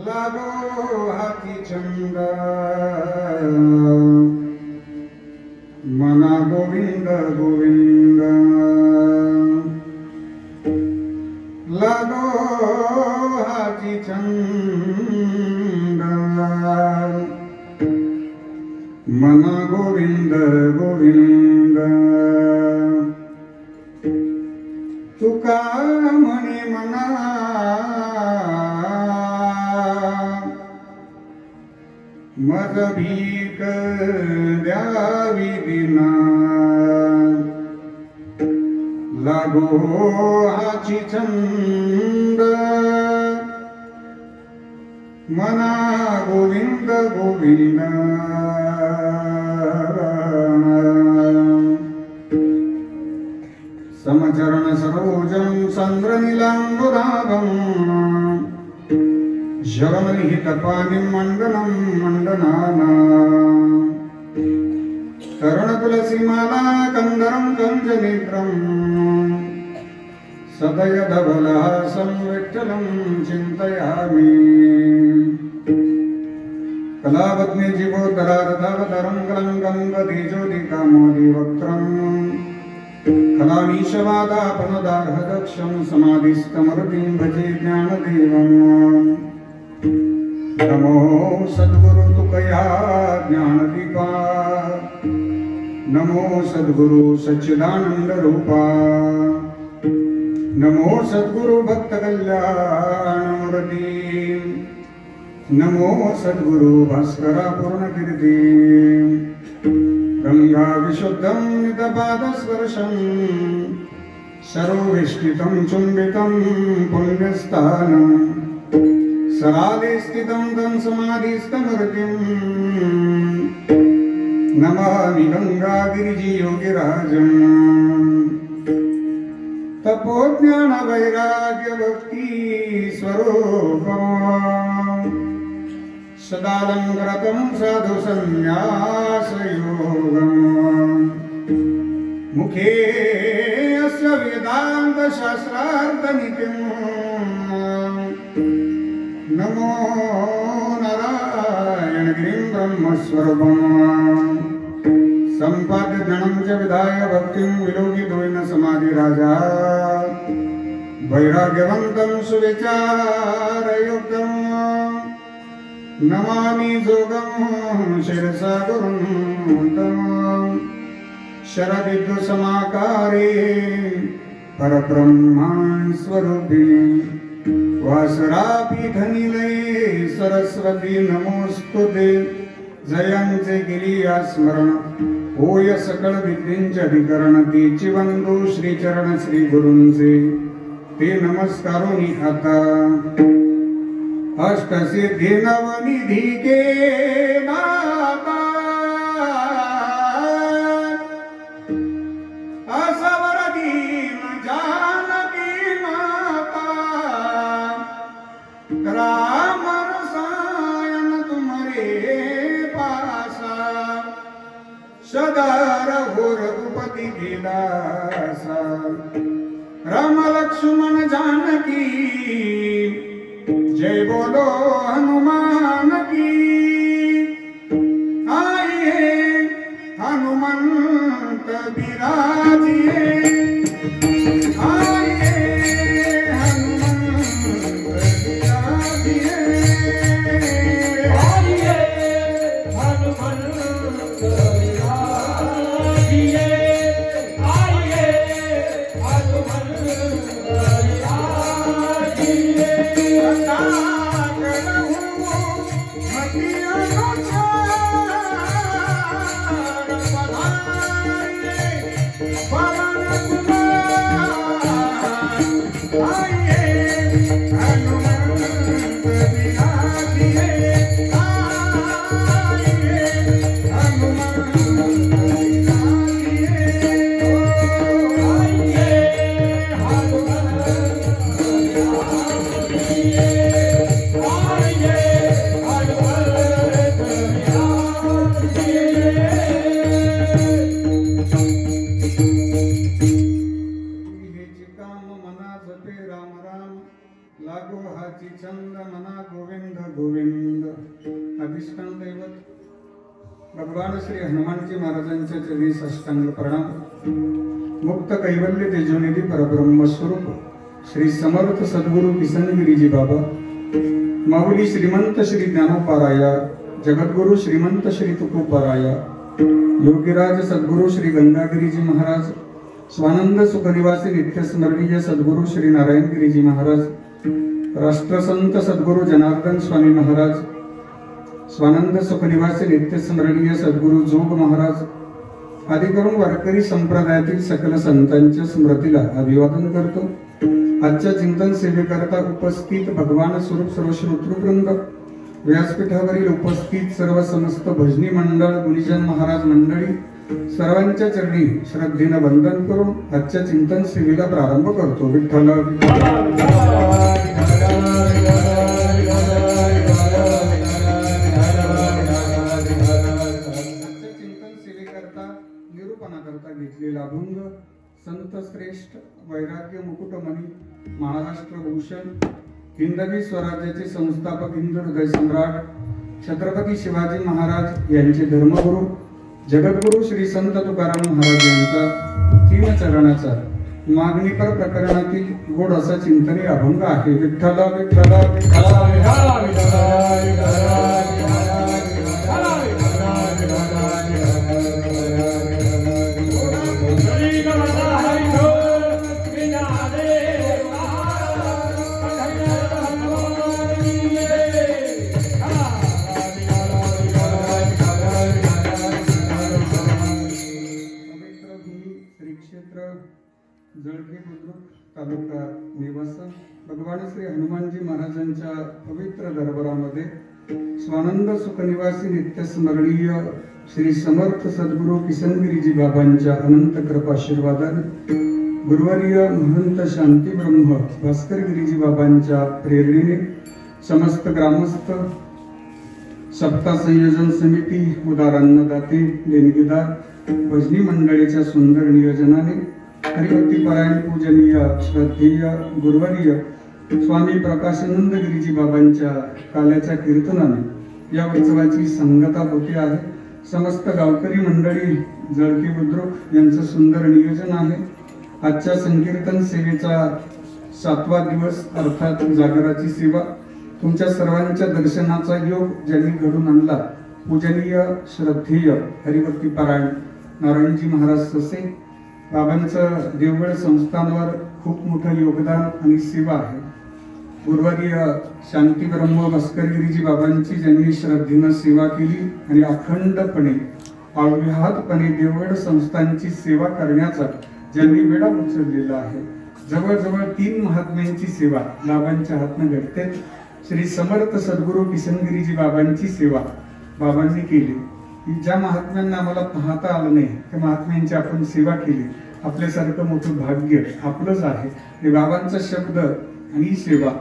लागो हाती छंद मना गोविंद गोविंद लागो हाती छंद मना गोविंद गोविंद तुका म्हणे मना मज भीक द्यावी दिना लागो हाची छंद मना गोविंद गोविंद समचरण सरोजं चन्द्रनीलाम्बुदाभं जगमनिहितपाणिं मण्डनं मण्डनानां तरुणतुलसीमाला कन्दरं कञ्जनेत्रं सदयधवलहासं विठ्ठलं चिन्तयामि कलावग्नि जीवोत्तरार्धवतरं कलङ्कं गतिज्योतिकामोदिवक्त्रम् कलामीशवादापनदाहदक्षं समाधिस्तमरुतिं भजे ज्ञानदेवं नमो सद्गुरु तुकया ज्ञानदीपा नमो सद्गुरु सच्चिदानंद रूपा नमो सद्गुरु भक्त कल्याणमूर्ति नमो सद्गुरु भास्करा पूर्णकीर्ति गंगा विशुद्धं नितपादस्पर्शं सर्वविष्टितं चुम्बितं पुण्यस्थानं सराले स्थितं तं समाधिस्थमूर्तिं नमामि गंगागिरियोगिराजं तपोज्ञान वैराग्य भक्ति स्वरूपम् सदालंकृतं साधु संन्यासयोगम् मुखे अस्य वेदांत शास्त्रार्थनित्यं नमो नारायण गिरिं ब्रह्मस्वरूपम् सम्पाद्य ज्ञानं च विधाय भक्तिं विलोकितोन समाधिराजा वैराग्यवन्तं सुविचारयुक्तम् नमामि जोगं शिरसा गुरुं शरदिद्वसमाकारे परब्रह्मं स्वरूपिणे वासरापीठनिलये सरस्वती नमोस्तुते जयांचे गिरिया स्मरण होय सकळ विद्येंचे अधिकरण तीची बंधू श्रीचरण श्री गुरूंचे ते नमस्कारोनी आता अष्टसिद्धि नवनिधि के नाता असवर दीन जानकी माता राम रसायन तुम्हारे पासा सदार हो रघुपति के दासा राम लक्ष्मण जानकी जय बोलो हनुमान की आइए हनुमंत विराजिए आइए हनुमंत विराजिए आइए हनुमंत विराजिए आइए हनुमंत लागो हाची छंद मना गोविंद गोविंद. अधिष्ठान दैवत भगवान श्री हनुमानजी महाराजांच्या चरणी साष्टांग प्रणाम. मुक्त कैवल्य तेजोनिधी परब्रह्म स्वरूप श्री समर्थ सद्गुरु किसनगिरीजी बाबा, माऊली श्रीमंत श्री ज्ञानोपाराया, जगद्गुरु श्रीमंत श्री तुकोपाराया, योगीराज सद्गुरु श्री गंगागिरीजी महाराज, स्वानंद सुखनिवासी नित्य स्मरणीय सद्गुरु श्री नारायणगिरीजी महाराज, राष्ट्रसंत सद्गुरु जनार्दन स्वामी महाराज, स्वानंद सुखनिवासी नित्य स्मरणीय सद्गुरु जोग महाराज आदी करून वारकरी संप्रदायातील सकल संतांच्या स्मृतीला अभिवादन करतो. आजच्या चिंतन सेवेकरता उपस्थित भगवान स्वरूप सर्व श्रोतृवृंद, व्यासपीठावरील उपस्थित सर्व समस्त भजनी मंडळ, गुणीजन महाराज मंडळी, सर्वांच्या चरणी श्रद्धेनं वंदन करून आजच्या चिंतन सेवेला प्रारंभ करतो. विठ्ठल निरूपणाकरता घेतलेला अभंग संत श्रेष्ठ वैराग्य मुकुटमणी महाराष्ट्र भूषण हिंदवी स्वराज्याचे संस्थापक हिंदू हृदय सम्राट छत्रपती शिवाजी महाराज यांचे धर्मगुरु जगद्गुरु श्री संत तुकाराम महाराज यांचा 3 चरणाचा मागणीपर प्रकरणातील गोड असा चिंतनी अभंग आहे. विठ्ठल विठ्ठल जळके बुद्रुक तालुका निवासी भगवान श्री हनुमानजी महाराजांच्या पवित्र दरबारामध्ये स्वानंद सुखनिवासी नित्य स्मरणीय श्री समर्थ सद्गुरु किसनगिरीजी बाबांच्या अनंत कृपा आशीर्वादाने गुरुवर्य महंत शांती ब्रह्म भास्करगिरीजी बाबांच्या प्रेरणेने समस्त ग्रामस्थ, सप्ताह संयोजन समिती, उदार अन्नदाते, देणगीदार, भजनी मंडळीच्या सुंदर नियोजनाने हरिभक्ती परायण पूजनीय श्रद्धेय गुरुवर्य स्वामी प्रकाशानंद गिरीजी बाबांच्या काल्याच्या कीर्तनाने या उत्सवाची सांगता होते आहे. समस्त गावकरी मंडळी, जळकी बुद्रुक यांचं सुंदर नियोजन आहे. आजच्या संकीर्तन सेवेचा 7वा दिवस अर्थात जागराची सेवा तुमच्या सर्वांच्या दर्शनाचा योग ज्यांनी घडून आणला पूजनीय श्रद्धेय हरिभक्ती परायण नारायणजी महाराज ससे बाबांचं देवगड संस्थानवर खूप मोठं योगदान आणि सेवा आहे. गुरुवर्य शांती ब्रह्म भास्करगिरीजी बाबांची ज्यांनी श्रद्धेनं सेवा केली आणि अखंडपणे अव्याहतपणे देवगड संस्थांची सेवा करण्याचा ज्यांनी वेढा उचललेला आहे. जवळजवळ 3 महात्म्यांची सेवा बाबांच्या हातनं घडते. श्री समर्थ सद्गुरु किसनगिरीजी बाबांची सेवा बाबांनी केली. ज्या महात्म्यांना आम्हाला पाहता आलं नाही त्या महात्म्यांची आपण सेवा केली. आपल्यासारखं मोठं भाग्य आपलंच आहे. हे बाबांचा शब्द आणि सेवा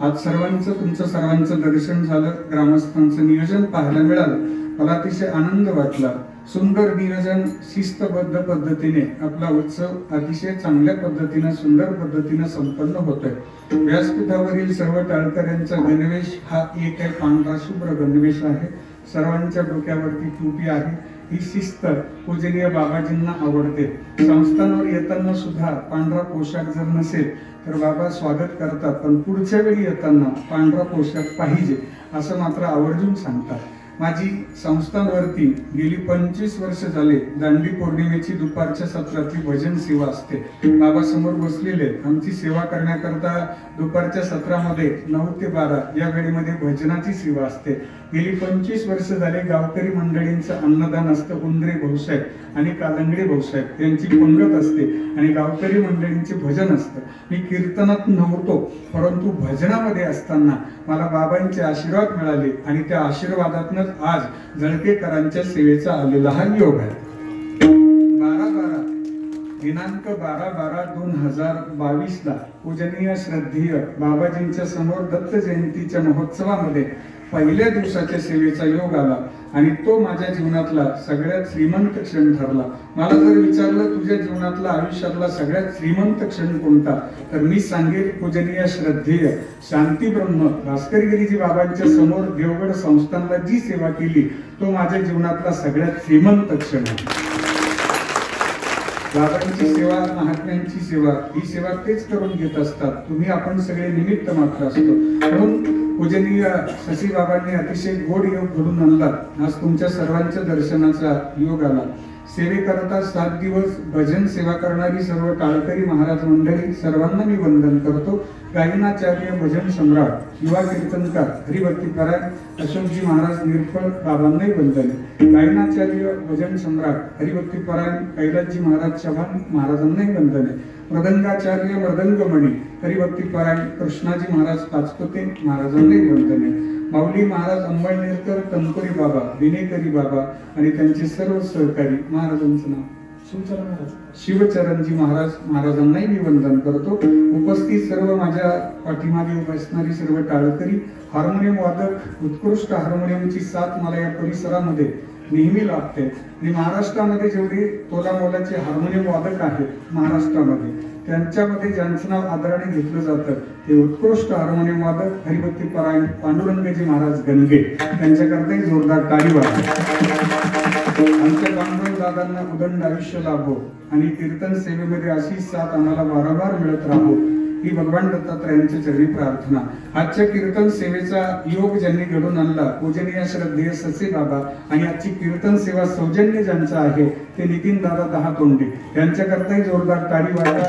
आज तुमचं सर्वांचं दर्शन झालं, ग्रामस्थांचं नियोजन पाहायला मिळालं. मला अतिशय आनंद वाटला. सुंदर नियोजन, शिस्तबद्ध पद्धतीने आपला उत्सव अतिशय चांगल्या पद्धतीने सुंदर पद्धतीने संपन्न होतोय. व्यासपीठावरील सर्व टाळकऱ्यांचा गणवेश हा एक आहे, पांढरा शुभ्र गणवेश आहे. सर्वांच्या डोक्यावरती टोपी आहे. ही शिस्त पूजनीय बाबाजींना आवडते. संस्थानावर येताना सुद्धा पांढरा पोशाख जर नसेल तर बाबा स्वागत करतात, पण पुढच्या वेळी येताना पांढरा पोशाख पाहिजे असं मात्र आवर्जून सांगतात. माझी संस्थांवरती गेली 25 वर्ष झाले दांडी पौर्णिमेची दुपारच्या सत्रातली भजन सेवा असते. बाबा समोर बसलेले आमची सेवा करण्याकरता दुपारच्या सत्रामध्ये 9 ते 12 या वेळेमध्ये भजनाची सेवा असते. गेली 25 वर्ष झाले गावकरी मंडळींचं अन्नदान असतं. उंदरे भाऊसाहेब आणि कालंगडे भाऊसाहेब यांची पंगत असते आणि गावकरी मंडळींचे भजन असतं. मी कीर्तनात नव्हतो, परंतु भजनामध्ये असताना मला बाबांचे आशीर्वाद मिळाले आणि त्या आशीर्वादातूनच आज जळकेकरांच्या सेवेचा आलेला हा योग आहे. 12-12 दिनांक 12/12/2022 ला पूजनीय श्रद्धेय बाबाजींच्या समोर दत्त जयंतीच्या महोत्सवामध्ये पहिल्या दिवसाच्या सेवेचा योग आला आणि तो माझ्या जीवनातला सगळ्यात श्रीमंत क्षण ठरला. मला जर विचारलं तुझ्या जीवनातला आयुष्यातला सगळ्यात श्रीमंत क्षण कोणता, तर मी सांगेल पूजनीय श्रद्धेय शांती ब्रह्म भास्करगिरीजी बाबांच्या समोर देवगड संस्थानला जी सेवा केली तो माझ्या जीवनातला सगळ्यात श्रीमंत क्षण आहे. बाबांची सेवा, महात्म्यांची सेवा, ही सेवा तेच करून घेत असतात. तुम्ही आपण सगळे निमित्त मात्र असतो. म्हणून पूजनीय शशी बाबांनी अतिशय गोड योग घडून आणला. आज तुमच्या सर्वांच्या दर्शनाचा योग आला. सेवेकरता 7 दिवस भजन सेवा करणारी सर्व टाळकरी महाराज मंडळी सर्वांना मी वंदन करतो. गायनाचार्य, भजन सम्राट, युवा कीर्तनकार, हरिभक्तीपरायण अशोकजी महाराज निरफळ बाबांनाही वंदन. गायनाचार्य, भजन सम्राट, हरिभक्तीपरायण कैलासजी महाराज चव्हाण महाराजांनाही वंदन आहे. मृदंगाचार्य, मृदंगमणी, हरिभक्तीपरायण कृष्णाजी महाराज पाचपते महाराजांनाही वंदन आहे. माऊली महाराज अंबळनेरकर, तनपुरी बाबा, विनेकरी बाबा आणि त्यांचे सर्व सहकारी, महाराजांचं नाव शिवचरणजी महाराज महाराजांनाही मी वंदन करतो. उपस्थित सर्व माझ्या पाठीमागे बसणारी सर्व टाळकरी, हार्मोनियम वादक, उत्कृष्ट हार्मोनियमची साथ मला या परिसरामध्ये नेहमी लाभते. आणि महाराष्ट्रामध्ये जेवढे तोलामोलाचे हार्मोनियम वादक आहेत महाराष्ट्रामध्ये, त्यांच्यामध्ये ज्यांचं नाव आदराने घेतलं जातं ते उत्कृष्ट हार्मोनियम वादक हरिभक्तीपरायण पांडुरंगजी महाराज गणगे, त्यांच्याकरताही जोरदार टाळी वाजवा. आमच्या पांडुरंग दादांना उदंड आयुष्य लाभो आणि कीर्तन सेवेमध्ये अशी साथ आम्हाला वारंवार मिळत राहो, ही भगवान दत्तात्रयांच्या चरणी प्रार्थना. आजच्या कीर्तन सेवेचा योग ज्यांनी घडून आणला पूजनीय श्रद्धेय सचे बाबा, आणि आजची कीर्तन सेवा सौजन्य ज्यांचं आहे ते नितीन दादा दहातोंडे, यांच्याकरताही जोरदार टाळी वाजवा.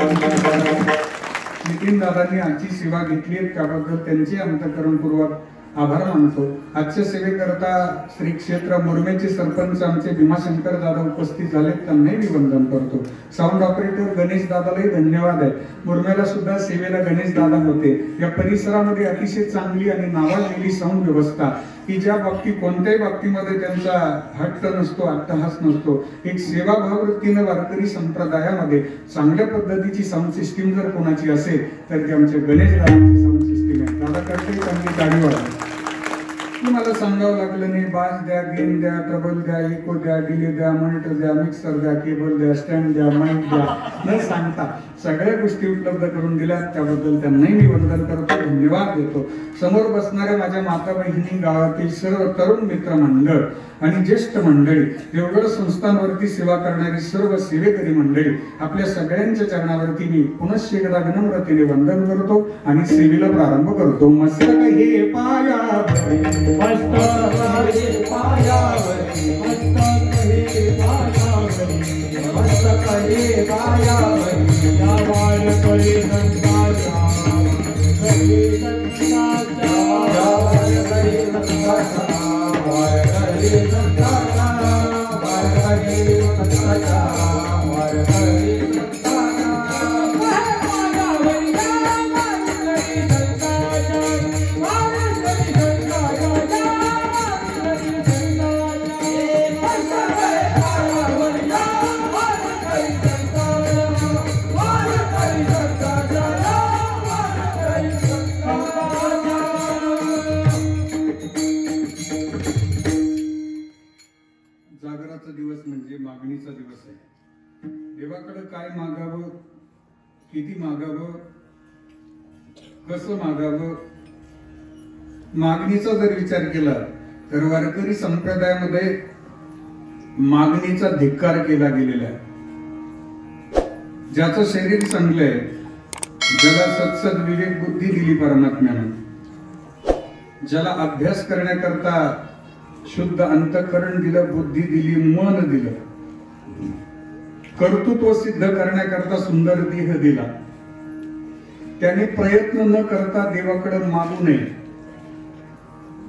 नितीन दादांनी आजची सेवा घेतली त्याबद्दल त्यांचे अंतःकरणपूर्वक आभार मानतो. आजच्या सेवेकरता श्री क्षेत्र मुरमेचे सरपंच आमचे भीमाशंकर दादा उपस्थित झाले, त्यांनाही मी वंदन करतो. साऊंड ऑपरेटर गणेश दादालाही धन्यवाद आहे. मुरमेला सुद्धा सेवेला गणेश दादा होते. या परिसरामध्ये अतिशय चांगली आणि नावाजलेली साऊंड व्यवस्था, की ज्या बाबतीत कोणत्याही बाबतीमध्ये त्यांचा हट्ट नसतो, अट्टहास नसतो. एक सेवाभाव वृत्तीने वारकरी संप्रदायामध्ये चांगल्या पद्धतीची साऊंड सिस्टीम जर कोणाची असेल तर ती आमच्या गणेश दादाची साऊंड सिस्टीम आहे. दादा करते चांगली टाळी वाजवा. मला सांगावं लागलं नाही, बास द्या, गेन द्या, ट्रबल द्या, इको द्या, डिले द्या, मॉनिटर द्या, मिक्सर द्या, केबल द्या, स्टँड द्या, माईक द्या, न सांगता सगळ्या गोष्टी उपलब्ध करून दिल्या, त्याबद्दल त्यांनाही मी वंदन करतो, धन्यवाद देतो. समोर बसणाऱ्या माझ्या माता बहिणी, गावातील सर्व तरुण मित्र मंडळ आणि ज्येष्ठ मंडळी, देवगड संस्थांवरती सेवा करणारी सर्व सेवेकरी मंडळी, आपल्या सगळ्यांच्या चरणावरती मी पुनश्च एकदा विनम्रतेने वंदन करतो आणि सेवेला प्रारंभ करतो. मस्तक हे पायावरी, मस्तक हे पायावरी, मस्तक हे पायावरी, मस्तक हे पायावरी, या वारकरी संतांचा, वारकरी संतांचा, या वारकरी संतांचा, वारकरी संतांचा, वारकरी संतांचा, वारकरी दिवस म्हणजे मागणीचा दिवस आहे. देवाकडे काय मागावं, किती मागावं, कसं मागावं, मागणीचा जर विचार केला तर वारकरी संप्रदायामध्ये मागणीचा धिक्कार केला गेलेला आहे. ज्याचं शरीर चांगलं आहे, ज्याला सत्सद विवेक बुद्धी दिली परमात्म्यानं, ज्याला अभ्यास करण्याकरता शुद्ध अंतःकरण दिलं, बुद्धी दिली, मन दिलं, कर्तृत्व सिद्ध करण्याकरता सुंदर देह दिला, त्याने प्रयत्न न करता देवाकडे मागू नये.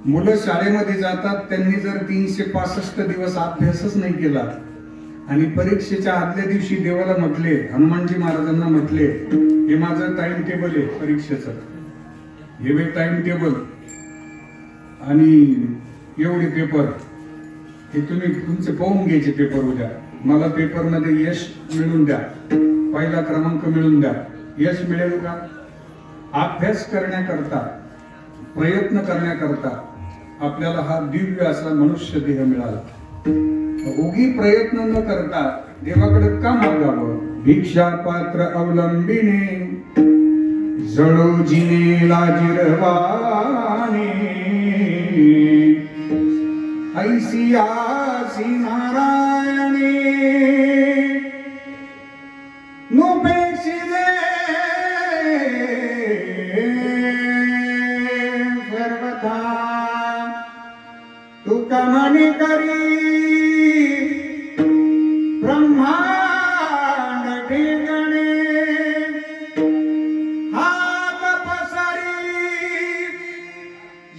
मुलं शाळेमध्ये जातात, त्यांनी जर 365 दिवस अभ्यासच नाही केला आणि परीक्षेच्या आदल्या दिवशी देवाला म्हटले, हनुमानजी महाराजांना म्हटले, हे माझं टाइम टेबल आहे परीक्षेचं, हे टाइम टेबल आणि एवढे पेपर, हे तुम्ही तुमचे पाहून घ्यायचे पेपर उद्या, मला पेपरमध्ये यश मिळून द्या, पहिला क्रमांक मिळून द्या. यश मिळेल का? अभ्यास करण्याकरता, प्रयत्न करण्याकरता आपल्याला हा दिव्य असा मनुष्य देह मिळाला. उगी प्रयत्न न करता देवाकडे का मागावं? भिक्षा पात्र अवलंबिने जळो जिने लाजिरवाणे ऐसी आसी नारायणे नुपेक्षिले सर्वथा तुका म्हणे करी ब्रह्मांड ठिकाणे हात पसरी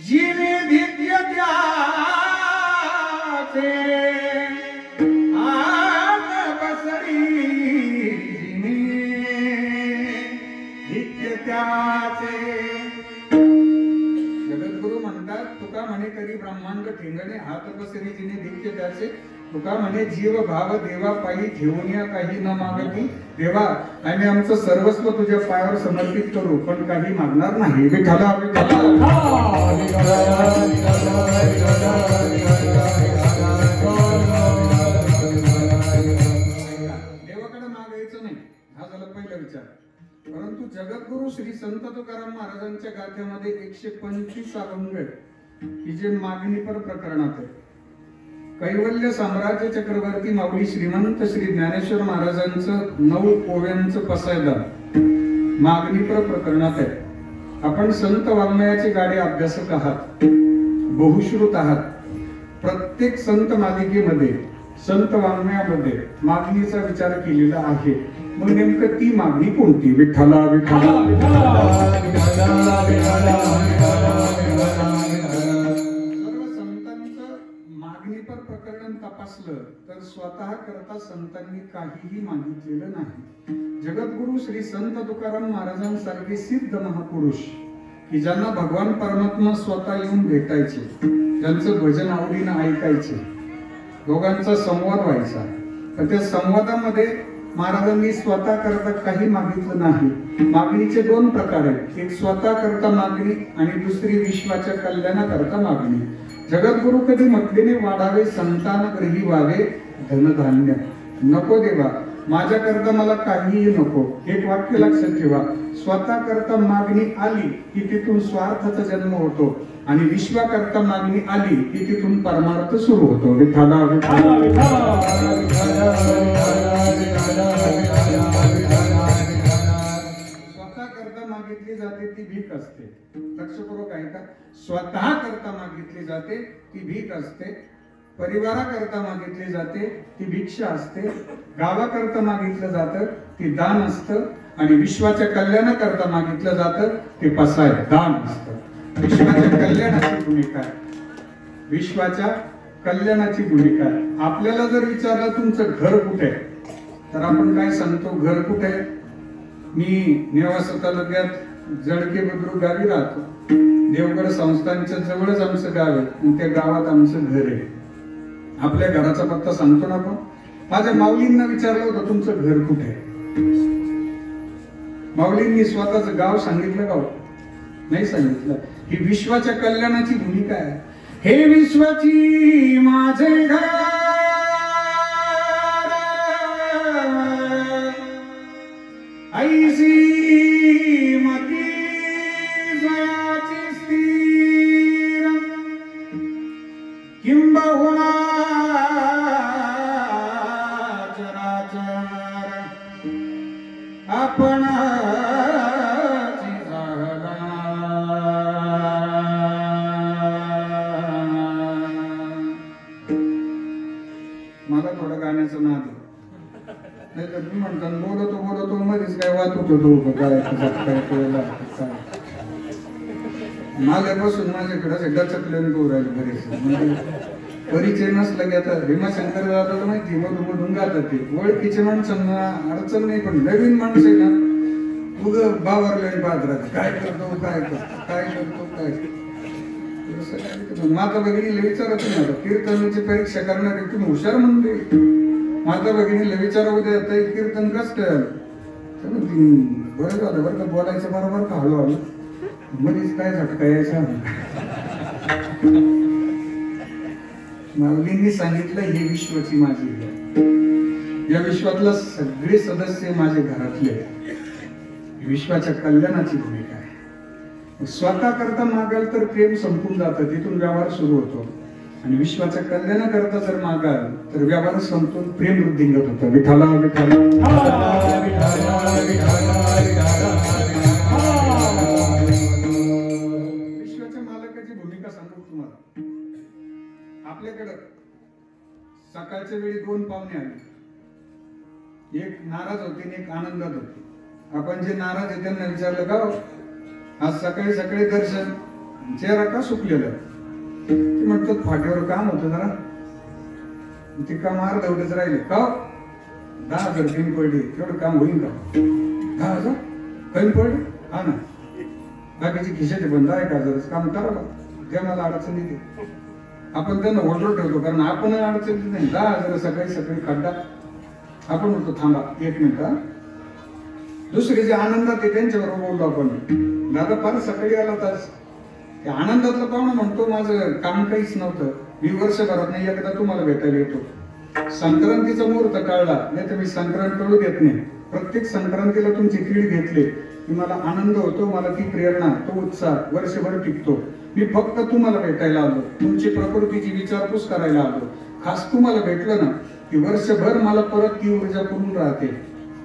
जिने धिक्य त्याचे हात पसरी जिने धिक्य त्याचे. जगद्गुरु म्हणतात तुका म्हणे करी ब्रह्मांड ठिंगणे हात पसरी जिने धिक्य त्याचे. तुका म्हणे जीव भाव देवा पायी घेऊन या काही न मागती. देवा आम्ही आमचं सर्वस्व तुझ्या पायावर समर्पित करू पण काही मागणार नाही. विठ्ठला विठ्ठला देवाकडे मागायचं नाही, हा झाला पहिला विचार. परंतु जगद्गुरु श्री संत तुकाराम महाराजांच्या गाथेमध्ये 125 अभंग ही जे मागणीपर प्रकरणात आहे. कैवल्य साम्राज्य चक्रवर्ती माऊली श्रीमंत श्री ज्ञानेश्वर महाराजांचं 9 ओव्यांचं पसायदान मागणीपर प्रकरणात आहे. आपण संत वाङ्मयाचे गाडे अभ्यासक आहात, बहुश्रुत आहात. प्रत्येक संत मालिकेमध्ये संत वाङ्मयामध्ये मागणीचा विचार केलेला आहे. मग नेमकं ती मागणी कोणती? विठ्ठला विठ्ठला प्रकरण तपासलं तर स्वतः करता संतांनी काहीही मागितलेलं नाही. जगद्गुरु श्री संत तुकाराम महाराजांसारखे सिद्ध महापुरुष की ज्यांना भगवान परमात्मा स्वतः येऊन भेटायचे, ज्यांचं भजन आवडीनं ऐकायचे, दोघांचा संवाद व्हायचा. तर त्या संवादामध्ये महाराजांनी स्वतः करता काही मागितलं नाही. मागणीचे 2 प्रकार आहेत, एक स्वतः करता मागणी आणि दुसरी विश्वाच्या कल्याणाकरता मागणी. जगद्गुरु कधी म्हटलेने वाढावे संतान ग्रही व्हावे धनधान्य. नको देवा माझ्याकरता मला काहीही नको. एक वाक्य लक्षात ठेवा, स्वतः करता मागणी आली की तिथून स्वार्थाचा जन्म होतो आणि विश्वाकरता मागणी आली की तिथून परमार्थ सुरू होतो. विठ्ठला विठ्ठला स्वतः करता मागितली जाते ती भीक असते. लक्षपूर्वक ऐका, स्वतः करता मागितली जाते ती भीक असते, परिवाराकरता मागितली जाते ती भिक्षा असते, गावाकरता मागितलं जातं ती दान असतं आणि विश्वाच्या कल्याणाकरता मागितलं जातं ते पसाय दान असतं. विश्वाच्या कल्याणाची भूमिका आहे, विश्वाच्या कल्याणाची भूमिका आहे. आपल्याला जर विचारलं तुमचं घर कुठे आहे तर आपण काय सांगतो? घर कुठे आहे? मी नेवासा तालुक्यात जळके बुद्रुक गावी राहतो. देवगड संस्थांच्या जवळच आमचं गाव आहे, त्या गावात आमचं घर आहे. आपल्या घराचा पत्ता सांगतो ना आपण. माझ्या माऊलींना विचारलं होतं तुमचं घर कुठे आहे? माऊलींनी स्वतःचं गाव सांगितलं का? नाही सांगितलं. ही विश्वाच्या कल्याणाची भूमिका आहे. हे विश्वाची माझे घर ऐसी मती जयाची स्थिर किंबहुना चराचर आपण मला थोडं गाण्याचं नाद आहे. नाही तर तुम्ही म्हणतात बोलतो बोलतो मध्येच काय वाचत होतो काय माझ्यापासून माझ्याकडे असे डचकले राहिले बरेच. म्हणजे परिचय नसला की आता भीमाशंकर दादाला माहिती मधून मधून गातात ते ओळखीचे माणसांना अडचण नाही, पण नवीन माणसं आहे ना उगं बावरले पाहत राहते काय करतो काय करतो काय करतो काय. माता भगिनीला विचारत नाही आता कीर्तनाची परीक्षा करणारे तुम्ही हुशार म्हणते माता भगिनीला विचारा उद्या ते कीर्तन कष्ट बरं झालं बरं का बोलायचं बरोबर का हळूहळू मध्येच काय झटका यायचा माऊलींनी सांगितलं हे विश्वाची माझी आहे. या विश्वातला सगळे सदस्य माझे घरातले आहेत. विश्वाच्या कल्याणाची भूमिका आहे. स्वतः करता मागाल तर प्रेम संपून जातं, तिथून व्यवहार सुरू होतो. आणि विश्वाच्या कल्याणाकरता जर मागाल तर व्यवहार संपून प्रेम वृद्धिंगत होतं. विठाला विठाला विश्वाच्या मालकाची भूमिका सांगू तुम्हाला. आपल्याकडं सकाळच्या वेळी 2 पाहुणे आले. एक नाराज होते आणि एक आनंदात होते. आपण जे नाराज आहे त्यांना विचारलं का हो? आज सकाळी सकाळी दर्शन, चेहरा का सुकलेला? ते म्हणतात फाट्यावर काम होतं जरा, ते काम अर्धवटच राहिले. का 10,000 कमी पडले, तेवढं काम होईल का? 10,000 कमी पडले? हा ना, बाकीची खिशाचे बंद आहे का? काम करा, त्या मला अडचण येते. आपण त्यांना ओढून ठेवतो कारण आपण अडचणीत नाही. 10,000 सकाळी सकाळी खड्डा, आपण म्हणतो थांबा 1 मिनिट. दुसरे जे आनंदात आहे त्यांच्याबरोबर बोललो आपण, दादा फार सकाळी आला तास. त्या आनंदातला पाहुणा म्हणतो माझं काम काहीच नव्हतं, मी वर्षभरात नाही एकदा तुम्हाला भेटायला येतो. संक्रांतीचा मुहूर्त काढला नाही तर मी संक्रांत कळू देत नाही. प्रत्येक संक्रांतीला तुमची कीड घेतली की मला आनंद होतो, मला ती प्रेरणा, तो उत्साह वर्षभर टिकतो. मी फक्त तुम्हाला भेटायला आलो, तुमची प्रकृतीची विचारपूस करायला आलो. खास तुम्हाला भेटलं ना की वर्षभर मला परत ती ऊर्जा पुरून राहते.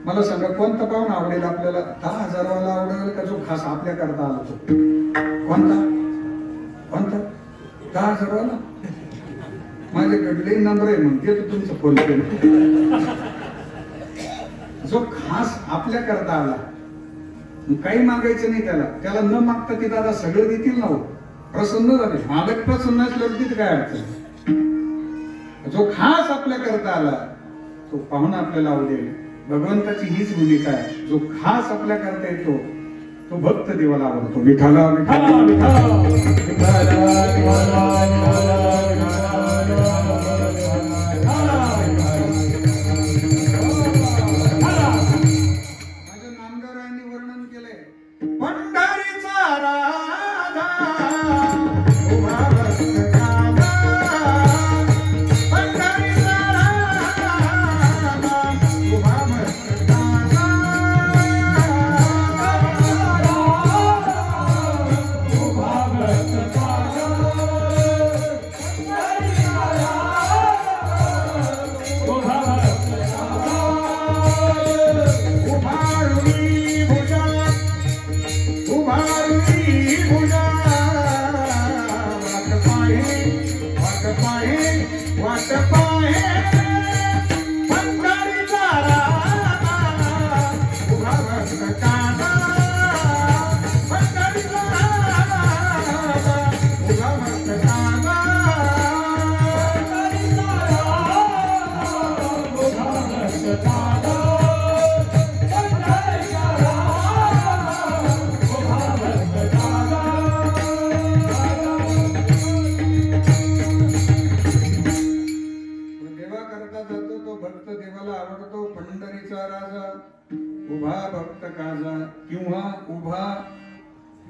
मला सांगा कोणता पाहुणा आवडेल आपल्याला? 10,000 वाला आवडेल का जो खास आपल्या करता आला तो? कोणता कोणता 10,000 वाला? माझ्याकडे नंबर आहे मग देतो तुमचं फोन पे. जो खास आपल्या करता आला, काही मागायचं नाही त्याला, त्याला न मागता ते दादा सगळं देतील ना. हो प्रसन्न झाले, मालक प्रसन्न असल्यावर तिथे काय अडचण? जो खास आपल्या करता आला तो पाहुणा आपल्याला आवडेल. भगवंताची हीच भूमिका आहे. जो खास आपल्या करता येतो तो भक्त देवाला आवडतो. विठाला विठाला विठाला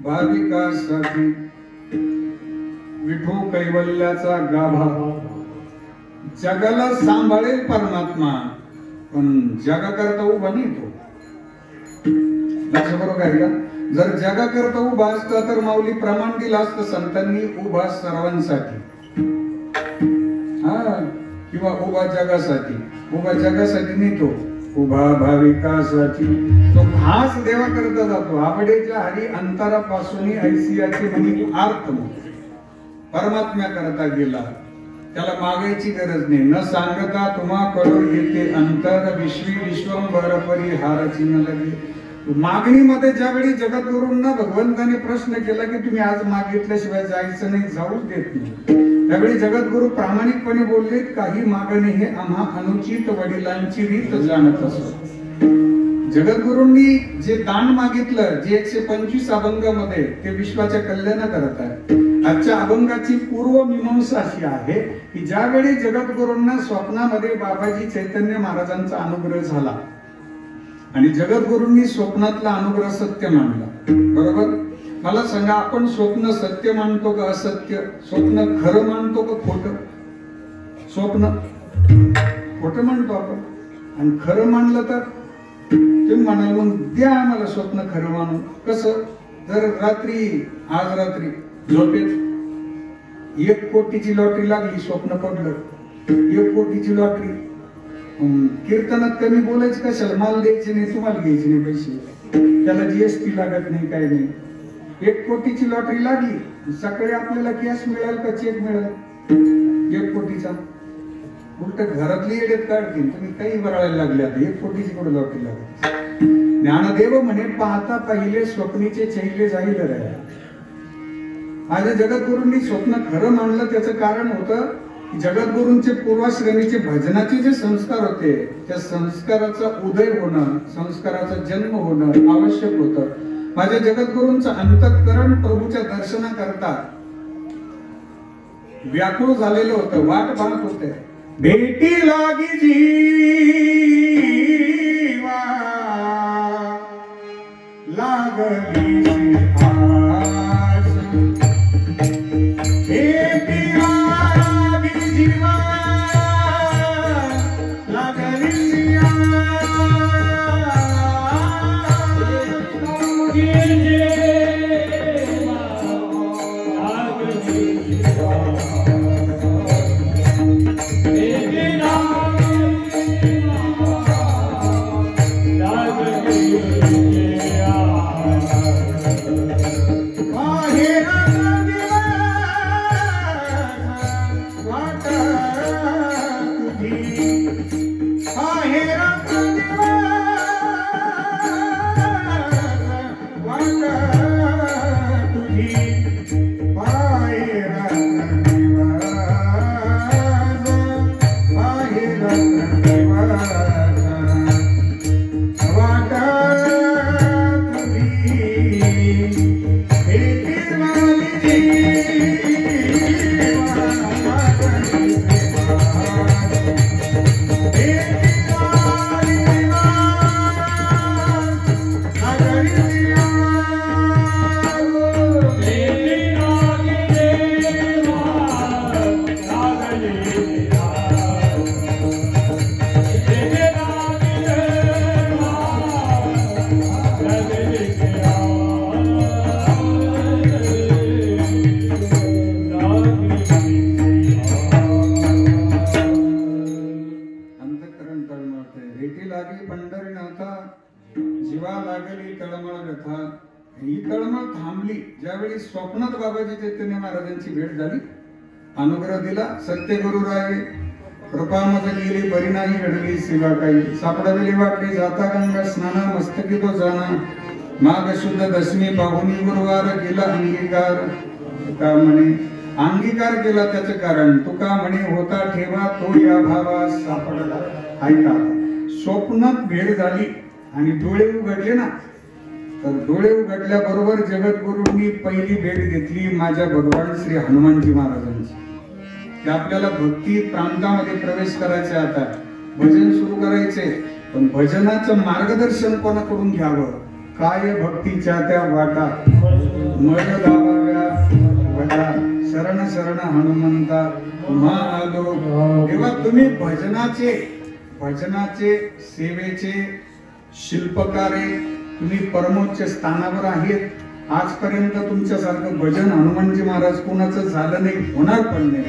भाविकासाठी विठू कैवल्याचा गाभा. जगाला सांभाळेल परमात्मा पण जगाकरता उभा नाही तो. बरोबर आहे का? जर जगाकरता उभा असता तर माऊली प्रमाण दिलं असतं संतांनी, उभा सर्वांसाठी हा, किंवा उभा जगासाठी. उभा जगासाठी नाही तो, उभा भाविकासाठी. तो खास देवा करता जातो. आवडेच्या हरी अंतरापासून ऐसियाची म्हणी आर्थ परमात्म्या करता गेला. त्याला मागायची गरज नाही. न सांगता तुम्हा करू येते अंतर विश्वी विश्वंभर परिहाराची न लगे. मागणीमध्ये ज्यावेळी जगद्गुरूंना भगवंताने प्रश्न केला की तुम्ही आज मागितल्याशिवाय जायचं नाही, जाऊच देत नाही, त्यावेळी जगद्गुरु प्रामाणिकपणे बोलले काही मागणे हे आम्हा अनुचित वडिलांची रीत जाणत असो. जगद्गुरूंनी जे दान मागितलं, जे 125 अभंगामध्ये, ते विश्वाच्या कल्याण करत आहे. आजच्या अभंगाची पूर्वमीमांसा अशी आहे की ज्यावेळी जगद्गुरूंना स्वप्नामध्ये बाबाजी चैतन्य महाराजांचा अनुग्रह झाला आणि जगद्गुरूंनी स्वप्नातला अनुग्रह सत्य मानला, बरोबर? मला सांगा, आपण स्वप्न सत्य मानतो का असत्य? स्वप्न खरं मानतो का खोटं? स्वप्न खोटं म्हणतो आपण, आणि खरं मानलं तर तुम्ही म्हणाल मग द्या आम्हाला स्वप्न खरं मानून. कसं? जर आज रात्री झोपेत 1 कोटीची लॉटरी लागली, स्वप्न पडलं 1 कोटीची लॉटरी, कीर्तनात कमी बोलायचं कशाला? माल द्यायचे नाही, तुम्हाला घ्यायचे नाही पैसे, त्याला जीएसटी लागत नाही, काय नाही. 1 कोटीची लॉटरी लागली, सकाळी आपल्याला कॅश मिळेल का चेक मिळेल 1 कोटीचा? उलट घरातली येडेत काढतील, तुम्ही काही बरायला लागले. आता 1 कोटीची कुठे लॉटरी लागली? ज्ञानदेव म्हणे, पाहता पाहिले स्वप्नीचे चैले जाईल रे. माझ्या जगद्गुरूंनी स्वप्न खरं मानलं, त्याचं कारण होतं की जगद्गुरूंचे पूर्वाश्रमीचे भजनाचे जे संस्कार होते, त्या संस्काराचा उदय होणं, संस्काराचा जन्म होणं आवश्यक होतं. माझ्या जगद्गुरूंचं अंतःकरण प्रभूच्या दर्शनाकरता व्याकुळ झालेलं होतं, वाट पाहत होते. भेटी लागी जीवा लागली आस, भेटी लागी जीवा लागली ज्यावेळी स्वप्नात बाबाजी चैतन्य महाराजांची भेट झाली, अनुग्रह दिला. सत्यगुरु राय कृपा मज गेली, बरी नाही घडली सेवा काही, सापडविली वाटली जाता गंगा स्नाना, मस्तकी तो जाना, माघ शुद्ध दशमी पाहुणी गुरुवार केला अंगीकार. तुका म्हणे अंगीकार केला, त्याचं कारण तुका म्हणे होता ठेवा तो या भावा सापडला. ऐका, स्वप्नात भेट झाली आणि डोळे उघडले ना, तर डोळे उघडल्याबरोबर जगद्गुरूंनी पहिली भेट घेतली माझ्या भगवान श्री हनुमानजी महाराजांची. ते आपल्याला भक्ती प्रांतामध्ये प्रवेश करायचे, आता भजन सुरू करायचे, पण भजनाचं मार्गदर्शन कोणाकडून घ्यावं? काय भक्तीच्या त्या वाटा मळ दाबाव्या वटा, शरण शरण हनुमंता तुम्हा आलो. तेव्हा तुम्ही भजनाचे सेवेचे शिल्पकार आहे, तुम्ही परमोच्च स्थानावर आहेत. आजपर्यंत तुमच्यासारखं भजन हनुमानजी महाराज कोणाचं झालं नाही, होणार पण नाही.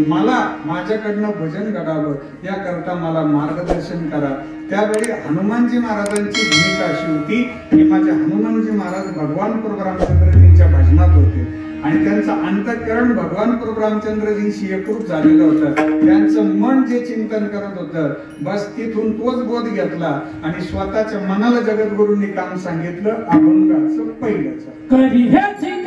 मला माझ्याकडनं भजन घडावं याकरता मला मार्गदर्शन करा. त्यावेळी हनुमानजी महाराजांची भूमिका अशी होती की माझे हनुमानजी महाराज भगवान प्रभू रामचंद्रजींच्या भजनात होते आणि त्यांचं अंतःकरण भगवान प्रभू रामचंद्रजींशी एकरूप झालेलं होतं. त्यांचं मन जे चिंतन करत होतं, बस तिथून तोच बोध घेतला आणि स्वतःच्या मनाला जगद्गुरूंनी काम सांगितलं. अभंगाचं पहिलंच कधी ह्याची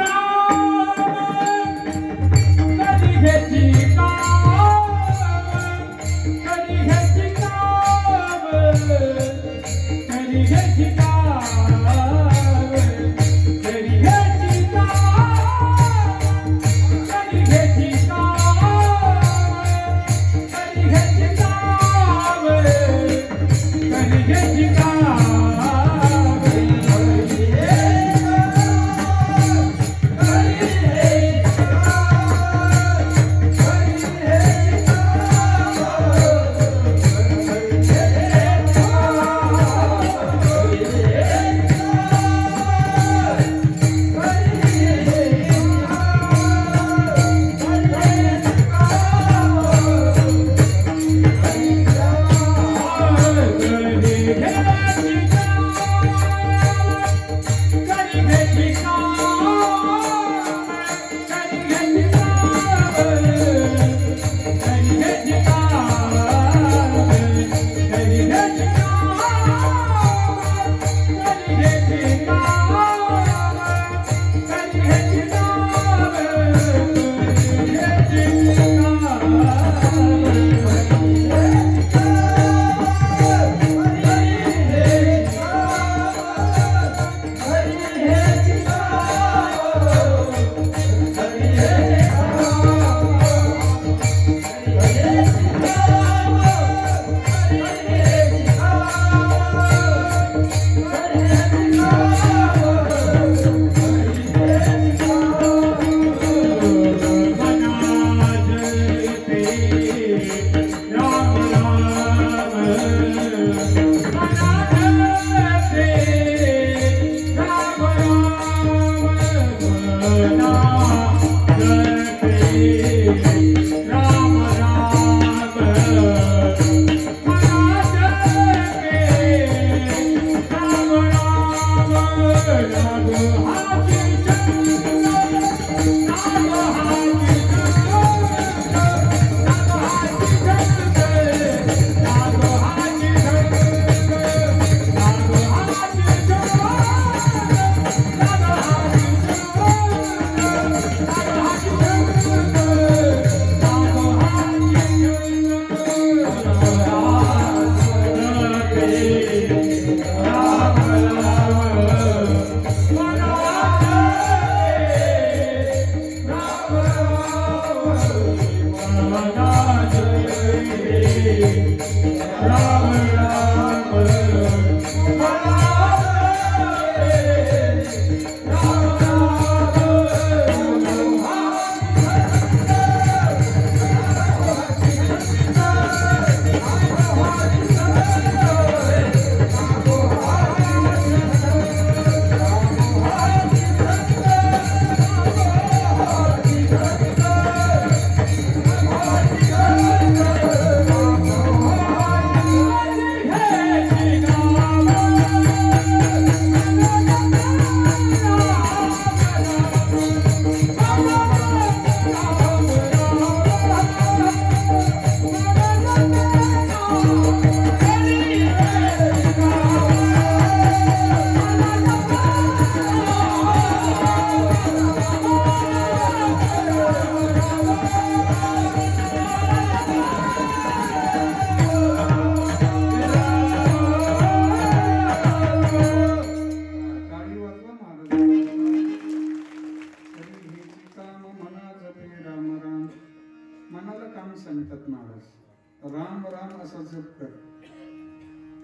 सांगतात महाराज, राम राम असा जप कर.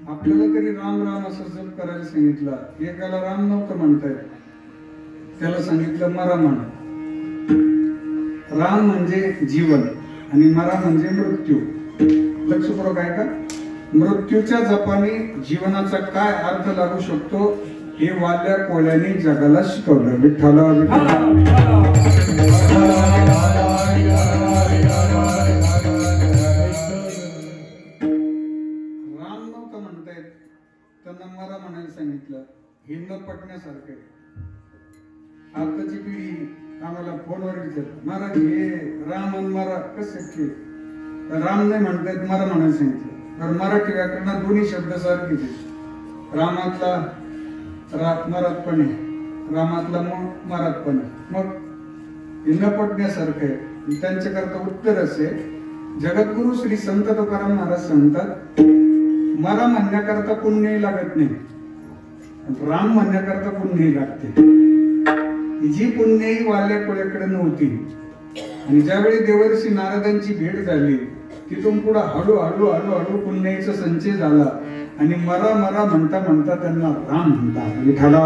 आपल्याला तरी राम राम असा जप करायला सांगितलं. एकाला राम नव्हतं म्हणता येत, त्याला सांगितलं मरा म्हणा. राम म्हणजे जीवन आणि मरा म्हणजे मृत्यू. लक्षपूर्वक आहे का? मृत्यूच्या जपाने जीवनाचा काय अर्थ लागू शकतो हे वाल्या कोळ्याने जगाला शिकवलं. विठ्ठला विठ्ठला. राम नव्हतं म्हणता येत, त्यांना मरा म्हणायला सांगितलं. हे न पटण्यासारखं आहे. आताची पिढी आम्हाला फोनवर विचारत, महाराज हे राम आणि मरा कसं शक्य? राम नाही म्हणता येत, मरा म्हणायला सांगितलं. तर मराठी व्याकरणात दोन्ही शब्द सारखेच आहेत. रामातला मरात पण आहे, रामातला मरात पण आहे. मग हे न पटण्यासारखं आहे. त्यांच्याकरता उत्तर असे, जगद्गुरु श्री संत तुकाराम महाराज सांगतात, मरा म्हणण्याकरता पुण्यही लागत नाही, राम म्हणण्याकरता पुण्यही लागते. जी पुण्यही वाल्या कोळ्याकडे नव्हती. आणि ज्यावेळी देवर्षी नारदांची भेट झाली, तिथून पुढे हळूहळू हळूहळू पुण्याचा संचय झाला आणि मरा मरा म्हणता म्हणता त्यांना राम म्हणतात. विठ्ठला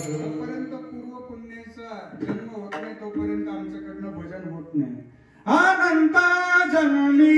जोपर्यंत पूर्व पुण्याचा जन्म होत नाही तोपर्यंत आमच्याकडनं भजन होत नाही. अनंता जननी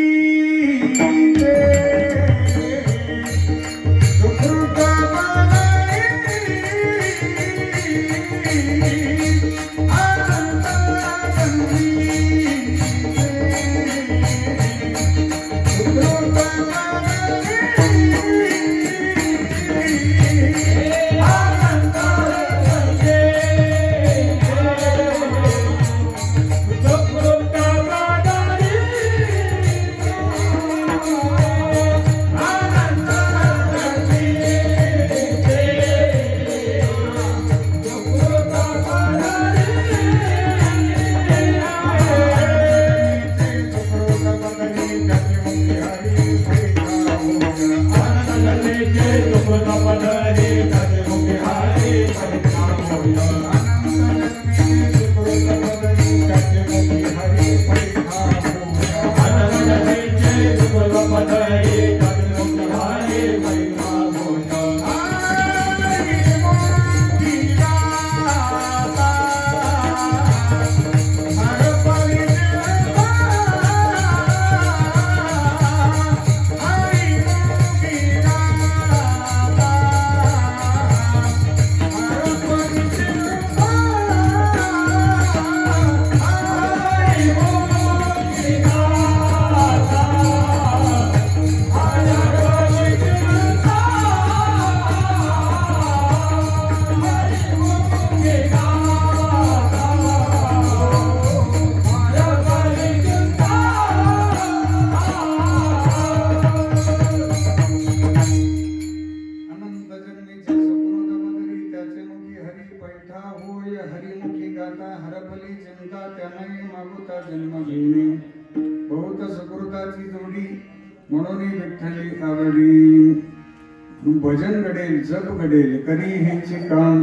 भजन घडेल जप घडेल करी हेचे काम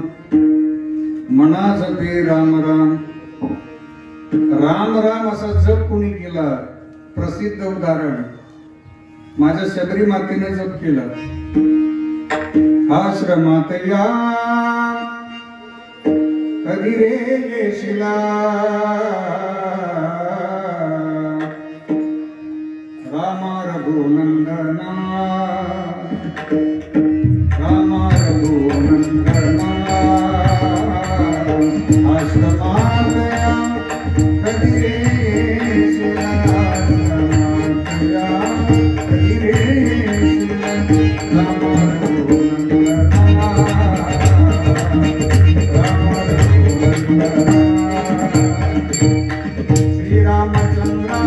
मना जपे राम राम. राम राम असा जप कोणी केला? प्रसिद्ध उदाहरण माझ्या शबरी मातेने जप केला. आश्रमात या कधी रे येशिला, रामा रघुनंदना रामा रघुनंदना. आश्रमात या कधी रे येशिला, आश्रमात या कधी रे येशिला, रामा रघुनंदना रामा रघुनंदना. श्रीरामचंद्रा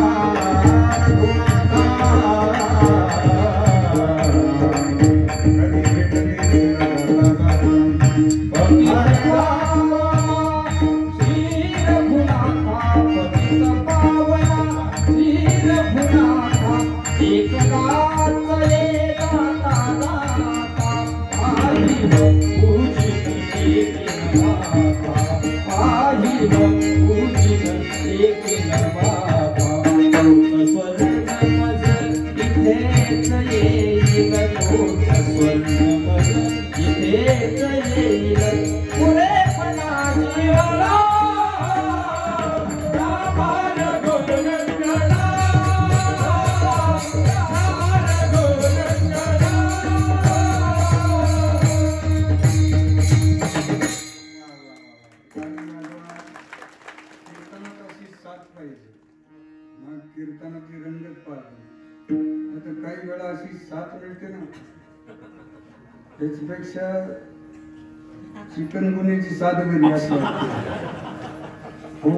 तेच येईल पुरेपणा जीवाला रामार गोलगंगणा रामार गोलगंगणा कीर्तनात अशी साथ पाहिजे, मग कीर्तनातली रंगत पाहिजे. आता काही वेळा अशी साथ मिळते ना, त्याच्यापेक्षा चिकनगुन्याची साथ बरी असं वाटते. हो,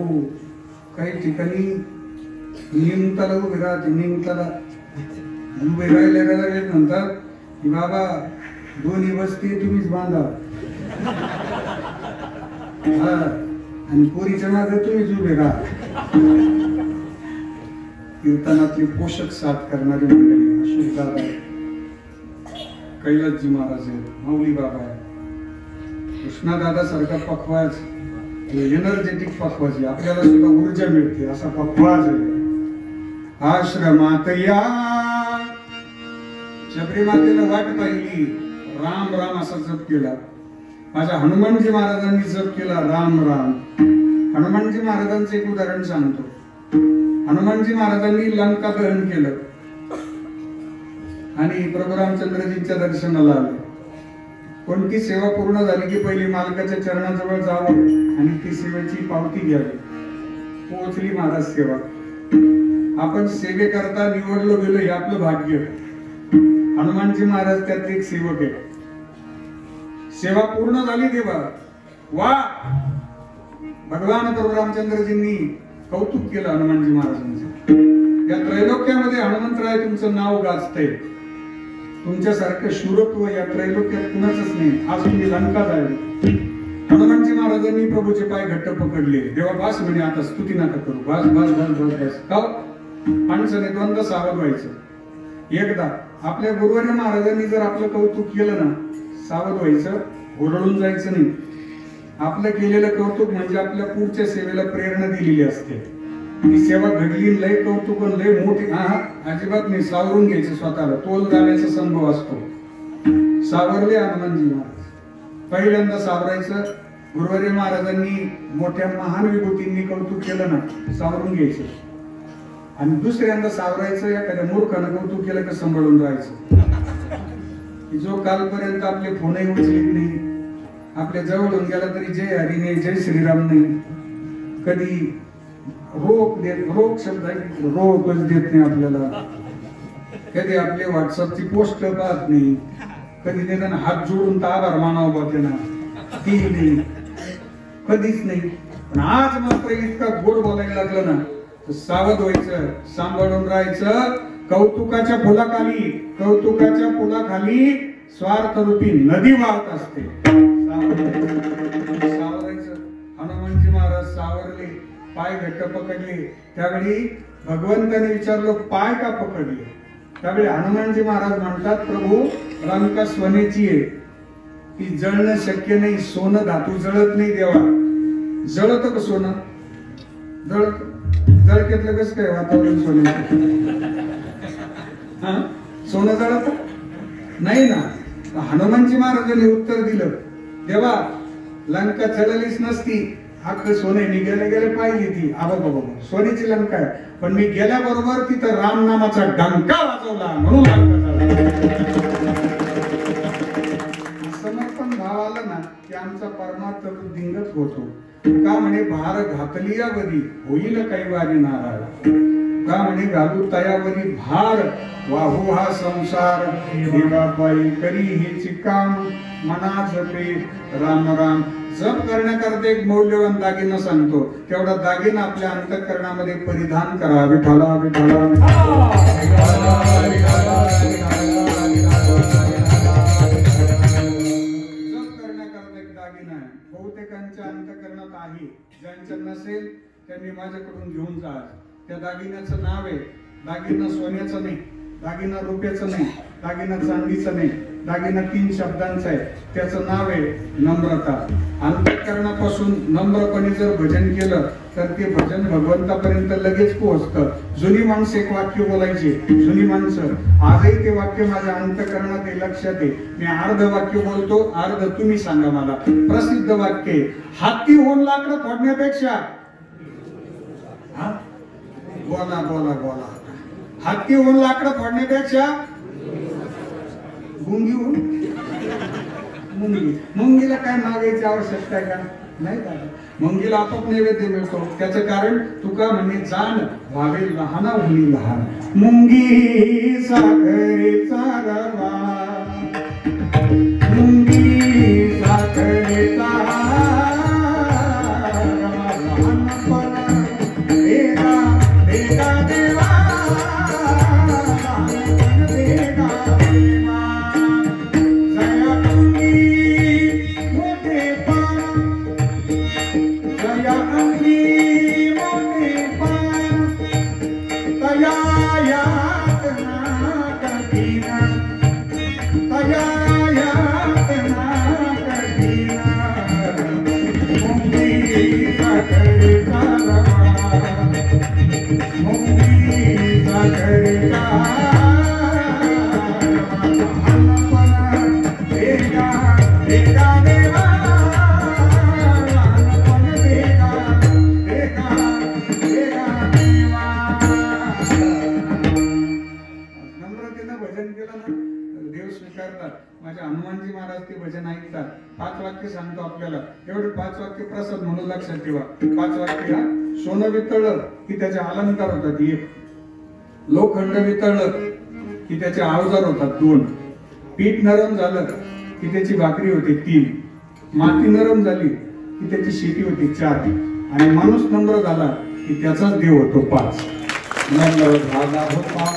काही ठिकाणी नियमताला उभे राहते, नियमताला उभे राहिले म्हणतात की बाबा दोन्ही बसते तुम्हीच बांधा, हा, आणि पोरीच्या मागे तुम्हीच उभे राहा. कीर्तनातली पोषक साथ करणारी मंडळी अशोक दादा आहे, कैलासजी महाराज आहेत, माऊली बाबा आहे, कृष्णादादा सारखा पखवाज, एनर्जेटिक पखवाज आहे, आपल्याला सुद्धा ऊर्जा मिळते असा पखवाज आहे. आश्रमात या शबरी मातेला वाट पाहिली, राम राम असा जप केला. माझ्या हनुमानजी महाराजांनी जप केला राम राम. हनुमानजी महाराजांचं एक उदाहरण सांगतो. हनुमानजी महाराजांनी लंका दहन केलं आणि प्रभू रामचंद्रजींच्या दर्शनाला आले. कोणती सेवा पूर्ण झाली की पहिली मालकाच्या चरणाजवळ जावं आणि ती सेवेची पावती घ्यावी. पोहोचली महाराज सेवा. आपण सेवेकरता निवडलो गेलो हे आपलं भाग्य. हनुमानजी महाराज त्यात एक सेवक आहे. सेवा पूर्ण झाली देवा, वा, भगवान प्रभू रामचंद्रजींनी कौतुक केलं हनुमानजी महाराजांचं. या त्रैलोक्यामध्ये हनुमंतराय तुमचं नाव गाजतंय, तुमच्यासारखं शूरत्व या त्रैलोक्यात कुणाचंच नाही. आज तुम्ही लंका जायला. हनुमानजी महाराजांनी प्रभूचे पाय घट्ट पकडले. देवा बास म्हणे, आता स्तुती नका करू, बस बस बस बस बस. का माणसाने दोनदा सावध व्हायचं. एकदा आपल्या गुरुवारी महाराजांनी जर आपलं कौतुक केलं ना, सावध व्हायचं, ओरडून जायचं नाही. आपलं केलेलं कौतुक म्हणजे आपल्या पुढच्या सेवेला प्रेरणा दिलेली असते. ती सेवा घडली, लय कौतुक लय मोठी, अजिबात नाही, सावरून घ्यायचं स्वतःला. तोल जाण्याचा संभव असतो. सावरले हनुमानजी महाराज. पहिल्यांदा सावरायचं. गुरुवारी महाराजांनी मोठ्या महान विभूतींनी कौतुक केलं ना, सावरून घ्यायचं. आणि दुसऱ्यांदा सावरायचं. एखाद्या मूर्खानं कौतुक केलं का सांभाळून राहायचं. जो कालपर्यंत आपले फोनही उचलत नाही, आपल्या जवळून गेला तरी जय हरी नाही, जय श्रीराम नाही, कधी रोग शब्द रोगच देत नाही आपल्याला, कधी आपले व्हॉट्सअपची पोस्ट पाहत नाही, कधी निदान हात जोडून आभार मानावं बघते ना, ती नाही, कधीच नाही. पण आज मात्र इतका गोड बोलायला लागलं ना, तर सावध व्हायचं, सांभाळून राहायचं. कौतुकाच्या फुलाखाली स्वार्थ रूपी नदी वाहत असते. सावरायचं. हनुमानजी महाराज सावरले, पाय घट्ट पकडले. त्यावेळी भगवंताने विचारलं, पाय का पकडले? त्यावेळी हनुमानजी महाराज म्हणतात, प्रभू लंका सोन्याची आहे, ती जळणं शक्य नाही. सोनं धातू जळत नाही देवा. जळत का सोनं? जळत. जळकेतलं कसं काय वातावरण सोन्याचं? सोनं जळत नाही ना. हनुमानजी महाराजांनी उत्तर दिलं, देवा लंका जळलीच नसती, अख्खं सोने मी गेले पाहिली ती. आबा बाबा सोन्याची लंका आहे, पण मी गेल्याबरोबर तिथं राम नामाचा डंका वाजवला म्हणून समर्पण भाव आला ना की आमचा परमार्थ वृद्धिंगत होतो. का म्हणे भार घातली यावरी होईल काही वारी नाराळ. का म्हणे घालू तयावरी भार वाहू हा संसार. देवाबाई करी हेची काम मना जपे राम राम. जप करण्याकरता एक मौल्यवान दागिना सांगतो. तेवढा दागिना आपल्या अंतःकरणामध्ये परिधान करा. विठ्ठला विठ्ठला बहुतेकांच्या अंतःकरणात आहे. ज्यांच्या नसेल त्यांनी माझ्याकडून घेऊन जा. त्या दागिन्याचं नाव आहे, दागिना सोन्याचा नाही, दागिना रुपयाचं नाही, दागिना चांदीचं नाही, दागिना 3 शब्दांचा आहे. त्याचं नाव आहे नम्रता. अंतःकरणापासून नम्रपणे जर भजन केलं तर ते भजन भगवंतापर्यंत लगेच पोहोचतं. जुनी माणसं एक वाक्य बोलायची, जुनी माणसं आजही ते वाक्य माझ्या अंतःकरणात आहे, लक्षात आहे. मी अर्ध वाक्य बोलतो, अर्ध तुम्ही सांगा मला. प्रसिद्ध वाक्य आहे, हाती होऊन लाकडं फोडण्यापेक्षा बोला बोला बोला, हाती होऊन लाकडं फोडण्यापेक्षा गुंगी होऊन मुंगी. मुंगीला काय मागायची आवश्यकता आहे का? नाही का? मुंगीला आपोआप नैवेद्य मिळतो. त्याचं कारण तुका म्हणे जाण व्हावे लहाना होणी लहान. मुंगी साखरेचा रवा, मुंगी साखरेचा रवा, लहानपण देगा देगा देवा, लहानपण देगा देवा. जया अंगी मोठेपण, जया अंगी मोठेपण, तया यातना कठीण, तया यातना कठीण. मुंगी साखरेचा रवा, मुंगी साखरेचा माझ्या हनुमानजी महाराज ते भजन ऐकतात. 5 वाक्य सांगतो आपल्याला. एवढे 5 वाक्य प्रसाद म्हणून लक्षात ठेवा. 5 वाक्य. सोनं वितळलं की त्याचे अलंकार होतात 1, लोखंड वितळलं की त्याचे अवजार होतात 2, पीठ नरम झालं की त्याची भाकरी होते 3, माती नरम झाली की त्याची शेती होती 4, आणि माणूस नम्र झाला की त्याचाच देव होतो 5. नम्र झाला होता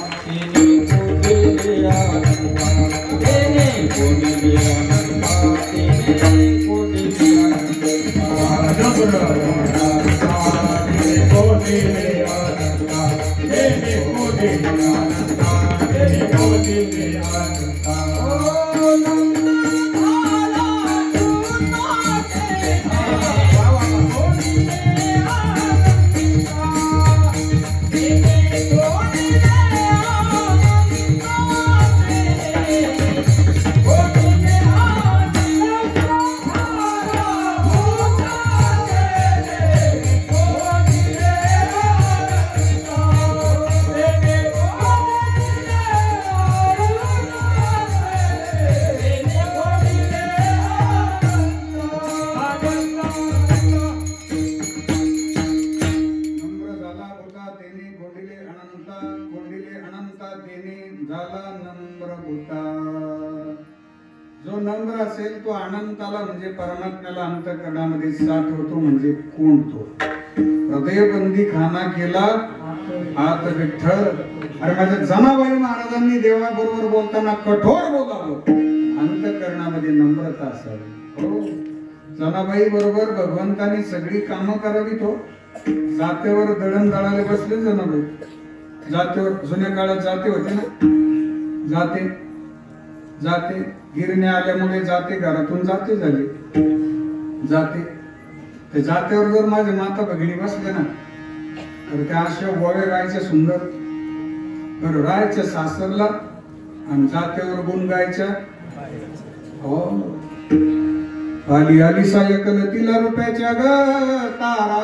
जो नम्र असेल तो अनंताला म्हणजे परमात्म्याला अंतःकरणामध्ये साथ होतो. म्हणजे कोण तो? हृदयबंदी खाना केला आत विठ्ठल. अरे माझ्या जनाबाई महाराजांनी देवाबरोबर बोलताना कठोर बोलावं, अंतःकरणामध्ये नम्रता असावी. हो, जनाबाई बरोबर भगवंताने सगळी कामं करावी. तो जातेवर दळण दळाले बसले जनाबाई. जातेवर जुन्या काळात जाते होते ना, जाते जाते गिरण्या आल्यामुळे जाते घरातून जाते झाली. जाते ते जातेवर जर माझे माता भगिनी बसले ना तर त्या अशा वळे राहायच्या सुंदर, तर राहायच्या सासरला आणि जातेवर गुण गायच्या. हो, आली आली सायकल तिला रुपयाच्या ग तारा,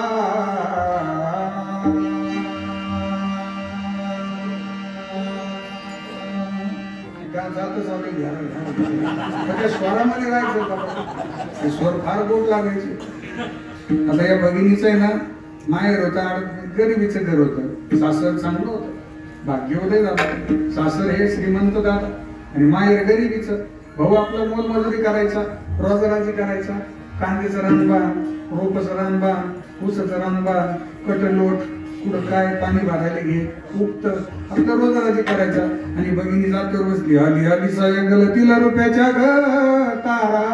स्वरामध्ये राहायचं. स्वर फार गोड लागायचे. आता या भगिनीचं आहे ना, माहेर होता, गरिबीचं घर होतं. सासर चांगलं होतं, भाग्योदय झालं. सासर हे श्रीमंत दादा आणि माहेर गरिबीचं. भाऊ आपला मोलमजुरी करायचा, रोजगाराची करायचा. कांद्याचं रानबान, रोपचं रानबान, ऊसाचं रानबान, कटलोट, कुठं काय पाणी भरायला घे, उगत आपलं रोजगाराची करायचा. आणि भगिनी जाते बसली, आली आली सायकल तिला रुपयाच्या ग तारा,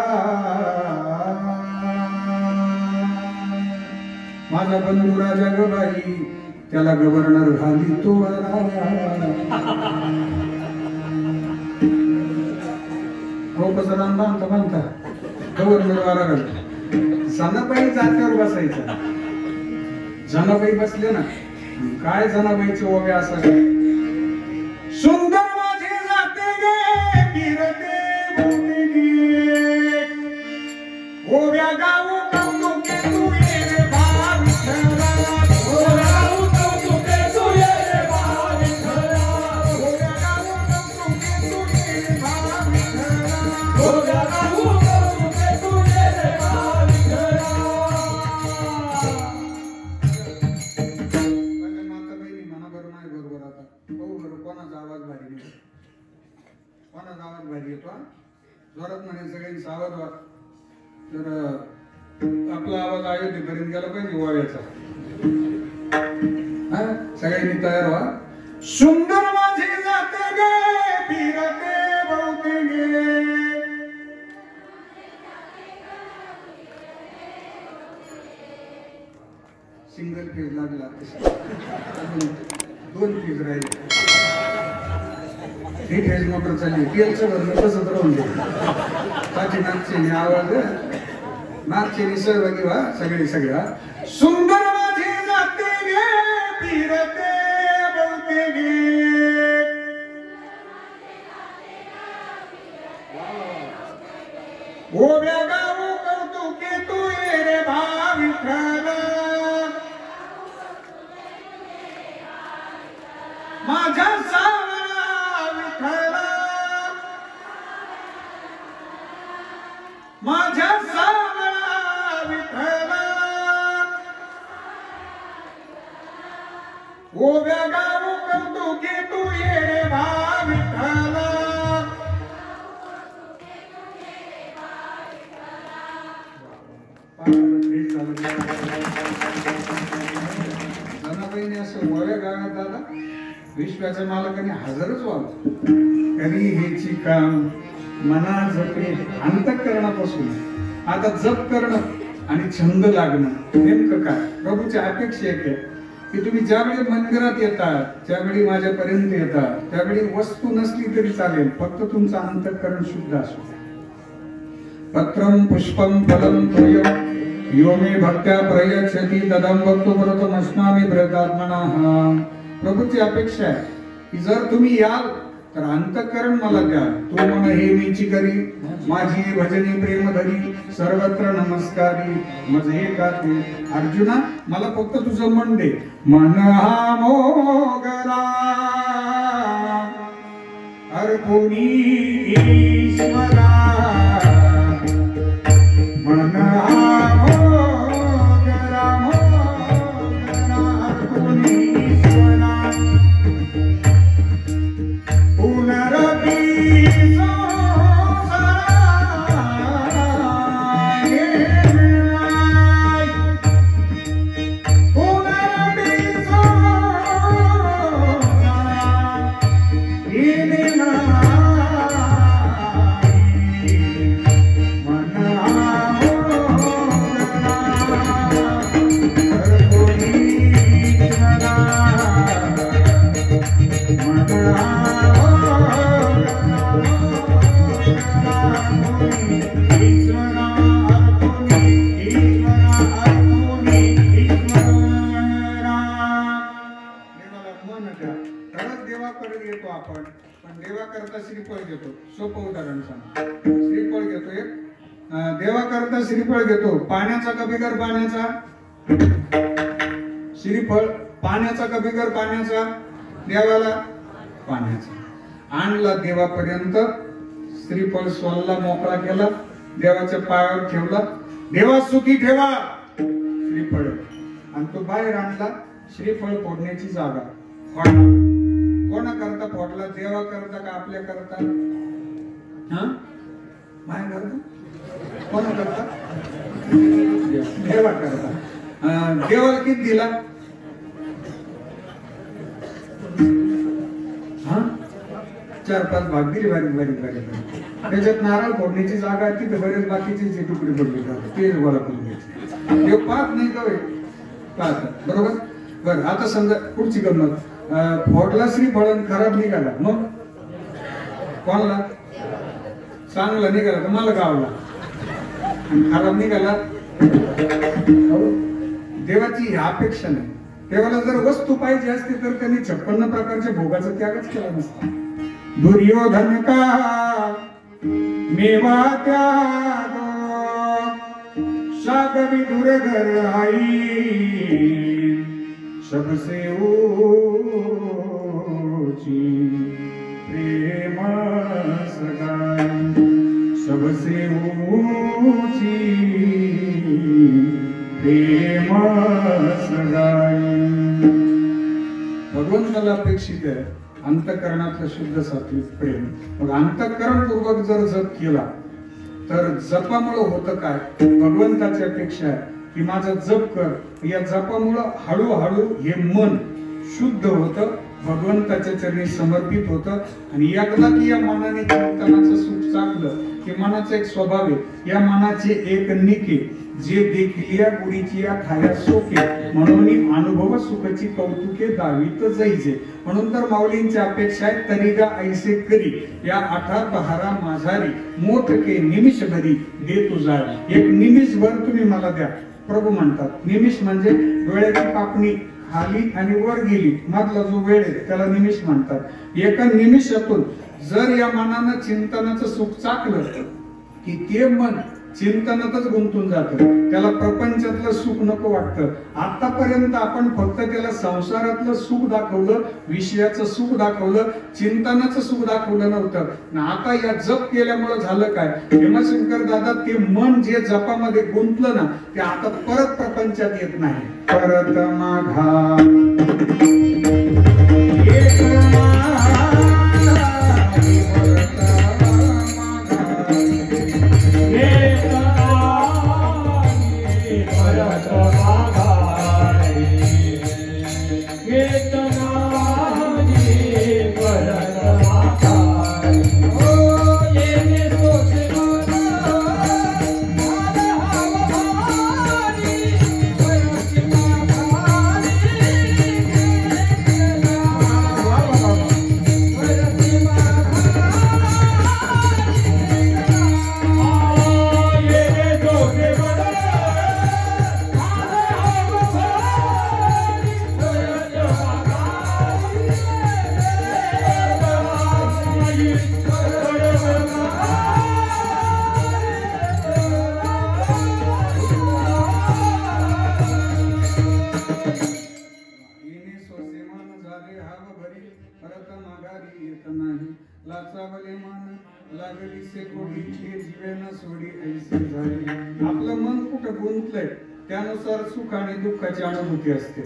माझा बंधू राजा ग बाई, त्याला गव्हर्नर घाली तो. थोडस रान बांधता गव्हर्नर वारा घालतो. जनाबाई जात्यावर बसायचं. जनाबाई बसले ना, काय जनाबाईचे ओवे असायचे. सुंदर माझे जाते गे फिरते बोलते गे, ओव्या गाऊ कौतुके तू ये रे बा विठ्ठला, ओव्या गाऊ कौतुके तू ये रे बा विठ्ठला, ओव्या गाऊ कौतुके तू ये रे बा विठ्ठला, ओव्या गाऊ कौतुके तू ये रे बा विठ्ठला. माता बहिणी म्हणा बरं नाही बरोबर. आता पाहू बरं कोणाचा आवाज भारी येतो. कोणाचा आवाज भारी येतो. जोरात म्हणे सगळ्यांनी सावध व्हा. तर आपला आवाज अयोध्येपर्यंत गेला पाहिजे ओव्याचा. हा सगळ्यांनी तयार व्हा. सुंदर माझे जाते गे फिरते बहुते गे, सिंगल फेज लागला. दोन फेज राहिले. 3 फेज मोटर चालली. तेलचं भरणं तसंच राहून गेलं. पाठी नागचेनी आवाज नागचेनी सहभागी व्हा सगळ्या. सुंदर माझे जाते गे फिरते बहुते गे, ओव्या गाऊ कौतुके तू ये रे बा विठ्ठला, माझ्या सावळा विठ्ठला, माझ्या सावळा विठ्ठला, ओव्या गाऊ कौतुके तू ये रे बा विठ्ठला. जनाबाईने असं ओव्या गाण्यात आला. विश्वाच्या मालकाने हजरच व्हावं. कधी हेची काम मना जपणे अंतःकरणापासून. आता जप करणं आणि छंद लागणं नेमकं काय. प्रभूची अपेक्षा एक आहे की तुम्ही ज्यावेळी मंदिरात येतात, ज्यावेळी माझ्यापर्यंत येतात, त्यावेळी वस्तू नसली तरी चालेल, फक्त तुमचं अंतःकरण शुद्ध असू द्या. पत्रम पुष्पम फलम तोयम यो मे भक्त्या प्रयच्छति तदं भक्तोपरतमस्मामि प्रयतात्मनः. प्रभूची अपेक्षा आहे की जर तुम्ही याल तर अंतःकरण मला द्या. तो मन हे मीची करी माझी भजनी प्रेम धरी, सर्वत्र नमस्कारी मज हे गाते. अर्जुना मला फक्त तुझं मन दे. मन हा मोगरा अर्पुनी ईश्वरा, मन हा मोगरा अर्पुनी ईश्वरा, पुनरपि श्रीफळ घेतो. पाण्याचा का बिगर पाण्याचा? श्रीफळ पाण्याचा का बिगर पाण्याचा? देवाला पाण्याचा. आणला देवापर्यंत, श्रीफळ सोलला, मोकळा केला, देवाच्या पायावर ठेवला. देवा सुखी ठेवा श्रीफळ. आणि तो बाहेर आणला. श्रीफळ फोडण्याची जागा कोणा करता फोडला? देवा करता का आपल्या करता? माया करता? कोणा करता? देवा करता. देवाला किती दिला? 4-5 भाग दिले. बारीक त्याच्यात नारळ फोडण्याची जागा, तिथे बरेच बाकीचे तुकडे पडले जातात, ते गोळा करून घ्यायचे. देव पाहत नाही का? पाहतात. बरोबर. बरं, आता समजा पुढची गंमत. फोडला श्रीफळ खराब निघाला, मग कोणाला? चांगला निघाला तर मला गावला आणि खराब निघाला देवाची ही अपेक्षा नाही. देवाला जर वस्तू पाहिजे असते तर त्यांनी 56 प्रकारच्या भोगाचा त्यागच केला नसता. दुर्योधन का मेवा त्याग सागवी दुर्घर आई सबसे ऊंची प्रेम सगाई सबसे ऊंची प्रेम सगाई. भगवंताला अपेक्षित आहे अंतःकरणातलं शुद्ध सात्विक प्रेम. मग अंतःकरणपूर्वक जर जप केला तर जपामुळं होतं काय, भगवंताची अपेक्षा आहे की माझा जप कर. या जपामुळं हळूहळू हे मन शुद्ध होतं, भगवंताच्या चरणी समर्पित होतं. आणि एकदा की या मनाने चिंतनाचं सुख चाकलं की मनाचा एक स्वभाव आहे, या मनाचे एक निके जे देखील या गुढीची या ठाया सोके म्हणून अनुभव सुखाची कौतुके दावीत जायचे. म्हणून तर माऊलींची अपेक्षा आहे तरीगा ऐसे करी या 18 बहारा माझारी मोठ के निमिष भरी दे तुझा. एक निमिषभर तुम्ही मला द्या. प्रभू म्हणतात निमिष म्हणजे डोळ्याची पापणी खाली आणि वर गेली मधला जो वेळ आहे त्याला निमिष म्हणतात. एका निमिषातून जर या मनानं चिंतनाचं सुख चाकलं की ते मन चिंतनातच गुंतून जातं, त्याला प्रपंचातलं सुख नको वाटतं. आतापर्यंत आपण फक्त त्याला संसारातलं सुख दाखवलं, विषयाचं सुख दाखवलं, चिंतनाचं सुख दाखवलं नव्हतं. आता या जप केल्यामुळे झालं काय, भीमशंकर दादा ते मन जे जपामध्ये गुंतलं ना ते आता परत प्रपंचात येत नाही. परत माघा आपलं मन कुठं गुंतलंय त्यानुसार सुख आणि दुःखाची अनुभूती असते.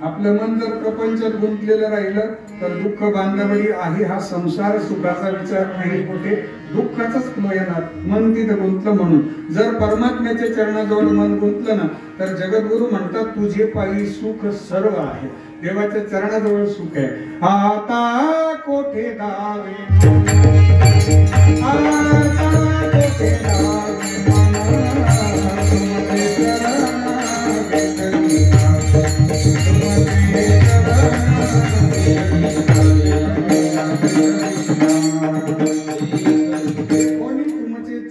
आपलं मन जर प्रपंचात गुंतलेलं राहिलं तर दुःख बांधवडी आहे हा संसार सुखाचा विचार नाही, कुठे दुःखाचाच येणार. मन तिथं गुंतलं म्हणून. जर परमात्म्याच्या चरणाजवळ मन गुंतलं ना तर जगद्गुरु म्हणतात तुझे पायी सुख सर्व आहे. देवाच्या चरणाजवळ सुख आहे. आता कोठे दावे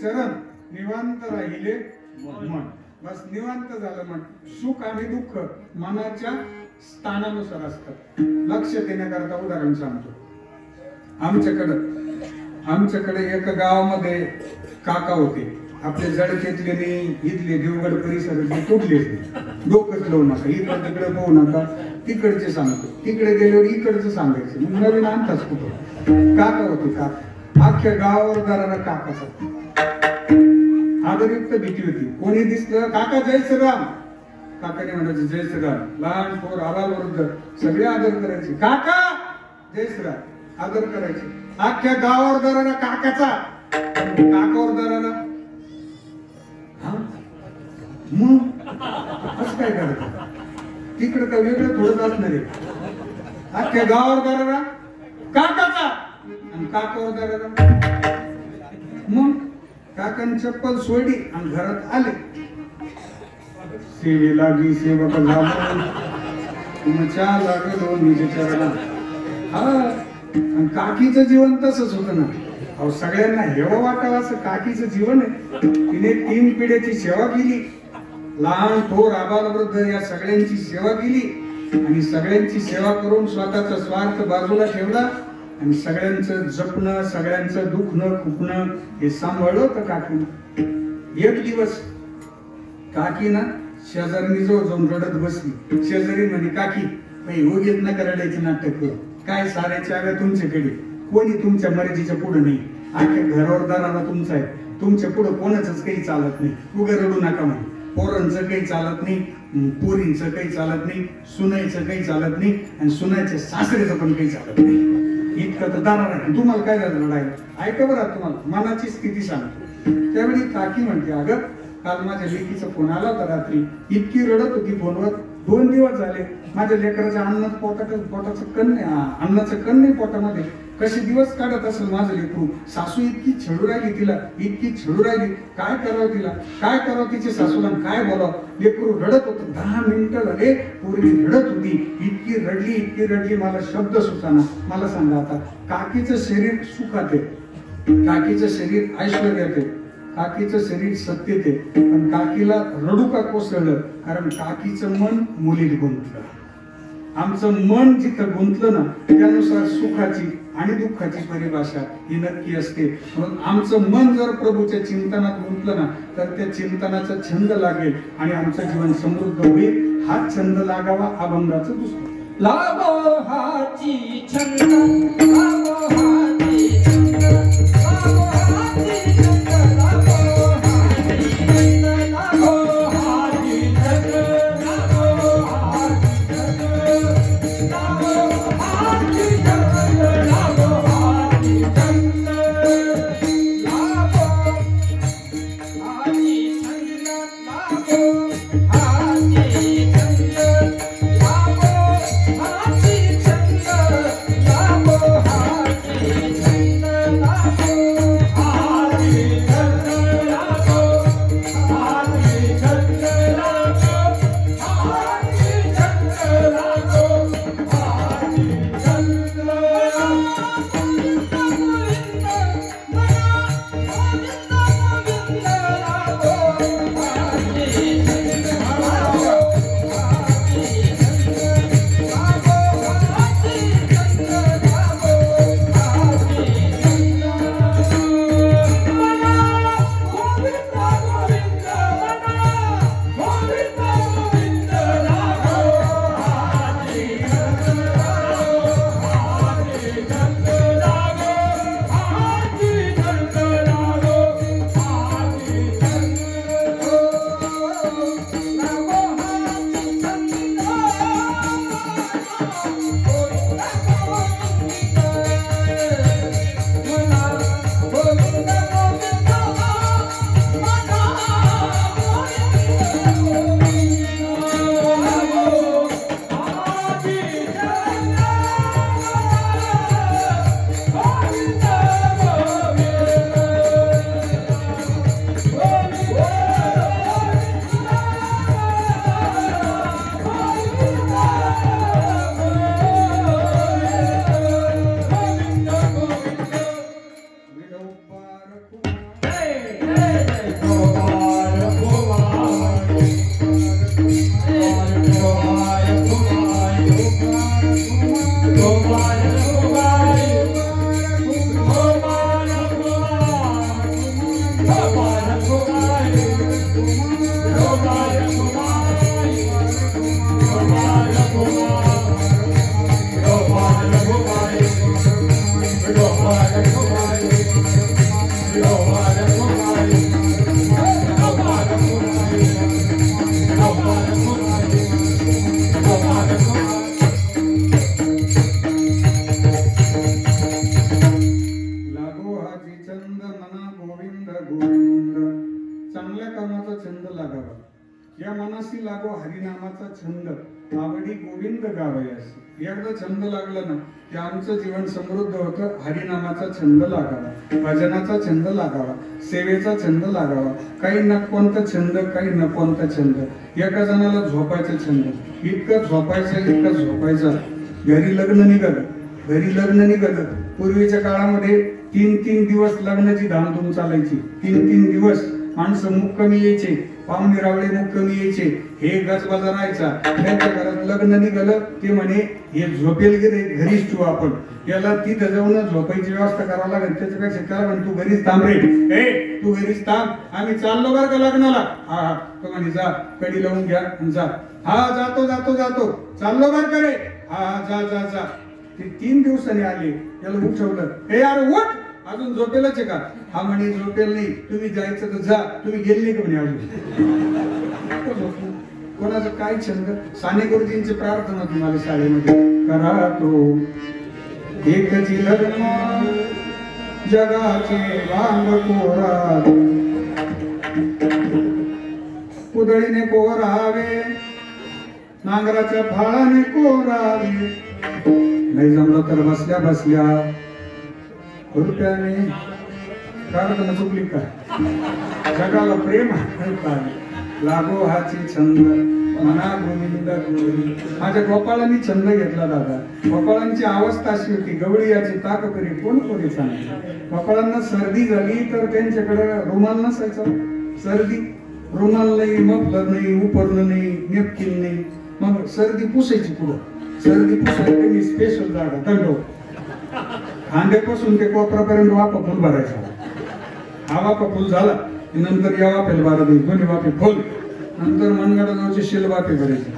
चरण निवांत राहिले मन. बस निवांत झालं मन. सुख आणि दुःख मनाच्या स्थानानुसार असतात. लक्ष देण्याकरता उदाहरण सांगतो. आमच्याकडे एका गावामध्ये काका होते. आपले जळकेतले इथले देवगड परिसरातले कुठले डोकंच लावू नका, इकडे तिकडे पाहू नका, तिकडचे सांगतो, तिकडे गेल्यावर इकडचं सांगायचं. मग नवीन आणताच कुठं. काका होते. काका अख्ख्या गावावर जरा काकाचा आदरयुक्त भीती होती. कोणी दिसलं काका जय श्रीराम, काकाने म्हणायचं जय श्रीराम. लहान पोर आबाल वृद्ध सगळे आदर करायचे. काका जय श्रीराम आदर करायचे. अख्ख्या गावावर दरारा काकाचा. काकावर दरारा मग असं काय करत तिकडं का वेगळं थोडं असणार आहे. अख्ख्या गावावर दरारा काकाचा आणि काकावर दरारा. मग काकांनी चप्पल सोडली आणि घरात आले. सेवे लागी सेवक झाला तुमच्या लागलो निज चरणा. हा आणि काकीचं जीवन तसंच होतं ना. अहो सगळ्यांना हेवा वाटावं असं काकीचं जीवन आहे. तिने 3 पिढ्याची सेवा केली, लहान थोर आबाल वृद्ध या सगळ्यांची सेवा केली आणि सगळ्यांची सेवा करून स्वतःचा स्वार्थ बाजूला ठेवला आणि सगळ्यांचं जपणं, सगळ्यांचं दुखणं खुपणं हे सांभाळलं होतं काकीनं. एक दिवस काकी ना शेजारी जवळ जाऊन रडत बसली. शेजारी म्हणे, काकी बाई उगीच नका रडायचे नाटक करू, काय साऱ्याच्या आव्या तुमच्याकडे, कोणी तुमच्या मर्जीच्या पुढे नाही, अख्ख्या घरावर दाराला तुमचा आहे, तुमच्या पुढे कोणाच काही चालत नाही, उगा रडू नका म्हणे. पोरांचं काही चालत नाही, पोरींचं काही चालत नाही, सुनाईचं काही चालत नाही आणि सुनायच्या सासऱ्याचं पण काही चालत नाही. इतकं तर दाराला आहे. तुम्हाला काय झालं रडायला? ऐका बरं, तुम्हाला मनाची स्थिती सांगतो. त्यावेळी काकी म्हणते, अगं काल माझ्या लेकीचा फोन आला होता रात्री, इतकी रडत होती फोनवर. 2 दिवस झाले माझ्या लेकराच्या पोटाचं कण नाही, अन्नाचं कण नाही पोटामध्ये. कसे दिवस काढत असेल माझं लेकरू. सासू इतकी छेडू राहिली तिला, इतकी छेडू राहिली. काय करावं तिला, काय करावं तिच्या सासूला, काय बोलावं. लेकरू रडत होतं. 10 मिनिटं झाले पोरगी रडत होती. इतकी रडली मला शब्द सुचाना. मला सांगा आता, काकीचं शरीर सुखात आहे, काकीचं शरीर ऐश्वर्यात आहे, काकीचं शरीर सत्तेत आहे, पण काकीला रडू का कोसळलं? कारण काकीचं मन मुलीत गुंतलं. आमचं मन जिथं गुंतलं ना त्यानुसार सुखाची आणि दुःखाची परिभाषा ही नक्की असते. म्हणून आमचं मन जर प्रभूच्या चिंतनात गुंतलं ना तर त्या चिंतनाचा छंद लागेल आणि आमचं जीवन समृद्ध होईल. हा छंद लागावा अभंगाचं दुसरं. लागो हाची छंद, लागो हाची छंद, लागो हाची छंद, लागो हाची छंद, लागो हाची छंद, लागो हाची छंद, लागो हाची छंद, लागो हाची छंद, लागो हाची छंद, लागो हाची छंद, या मनासी लागो हरिनामाचा छंद, आवडी गोविंद गावयास. एकदा छंद लागला ना की आमचं जीवन समृद्ध होतं. हरिनामाचा छंद लागावा, भजनाचा छंद लागावा, सेवेचा छंद लागावा. काही न कोणता छंद, काही न कोणता छंद. एका जणाला झोपायचा छंद, इतकं झोपायचं. घरी लग्न निघालं. पूर्वीच्या काळामध्ये तीन दिवस लग्नाची धामधूम चालायची. तीन दिवस माणसं मुक्कामी यायचे, पाहुणे रावळे मुक्कामी यायचे. हे गजबाजा राहायचा. त्यांच्या घरात लग्न निघालं ते म्हणे हे झोपेल गेले घरीच ठेवू आपण, याला तिथं जाऊन झोपायची व्यवस्था करावं लागेल. त्याच्यापेक्षा काय म्हणे तू घरीच थांब रे, ए तू घरीच थांब, आम्ही चाललो बरं का लग्नाला. हा तो म्हणे जा कडी लावून घ्या जा. हा जातो जातो जातो चाललो बरं का रे. हा जा जा जा. ते 3 दिवसांनी आले, त्याला उठवलं. हे यार उठ, अजून झोपेलच आहे का? हा म्हणे झोपेल नाही, तुम्ही जायचं तर जा, तुम्ही गेले नाही का म्हणे अजून. कोणाचं काय छंद. साने गुरुजींची प्रार्थना तुम्हाला शाळेमध्ये करा तो एकची लग्न जगाचे वांग कोरा, कुदळीने कोरावे नांगराच्या फाळाने कोरावे, नाही जमलं तर बसल्या बसल्या रुपयाने प्रार्थना चुकली का? जगाला प्रेम लागो हाची छंद मना गोविंद गोविंद. माझ्या गोपाळांनी छंद घेतला दादा. गोपाळांची अवस्था अशी होती, गवळी याची ताक करी कोण कोणी सांगते. गोपाळांना सर्दी झाली तर त्यांच्याकडे रुमाल नसायचा. सर्दी रुमाल नाही, मफलर नाही, उपरणं नाही, नेपकिन नाही. मग सर्दी पुसायची पुढं. सर्दी पुसायला त्यांनी स्पेशल जागा दंडो, खांद्यापासून ते कोपरापर्यंत वापा फुल भरायचा. हा वापा फुल झाला नंतर या वापेल बारा दिवस दोन्ही वापे फुल. नंतर मनगडाजवळचे शेल वापे भरायचे.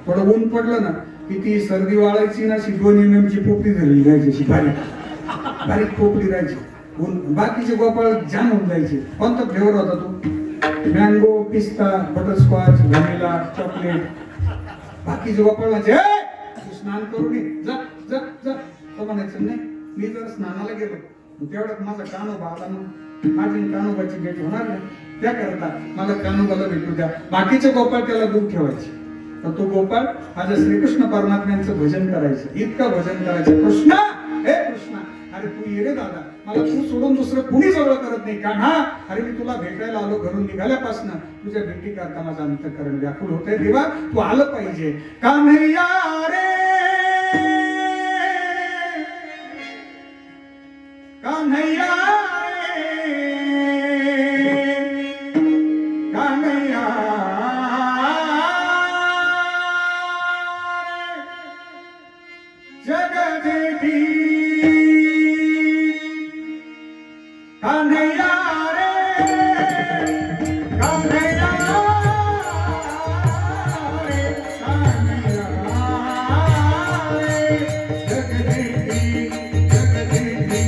थोडं ऊन पडलं ना की ती सर्दी वाळायची ना, अशी 2 mm ची पोपली झाली राहायची, बारीक बारीक पोपली राहायची. बाकीचे गोपाळ जाम होऊन जायचे. कोणता फ्लेवर होता तो? मँगो, पिस्ता, बटरस्कॉच, व्हॅनिला, चॉकलेट. बाकीचे गोपाळ म्हणजे तू स्नान करू नये, जा जा जा. तो म्हणायचं नाही, मी जर स्नानाला गेलो तेवढ्यात माझा कानोबा आला ना, माझी कानोबाची भेट होणार नाही, त्याकरता मला कानोबाला भेटू द्या. बाकीचे गोपाळ त्याला दूर ठेवायचे. तर तो गोपाळ माझ्या श्रीकृष्ण परमात्म्यांचं भजन करायचं. इतकं भजन करायचं, कृष्णा हे कृष्णा, अरे तू ये रे दादा, मला तू सोडून दुसरं कुणी जवळ करत नाही का? हा अरे मी तुला भेटायला आलो, घरून निघाल्यापासून तुझ्या भेटी करता माझं अंतःकरण व्याकुळ होतंय. देवा तू आलं पाहिजे. कान्हैया रे कान्हैया कान्हैया जगदेवी कान्हैया रे कान्हैया रे कान्हैया रे जगदेवी जगदेवी.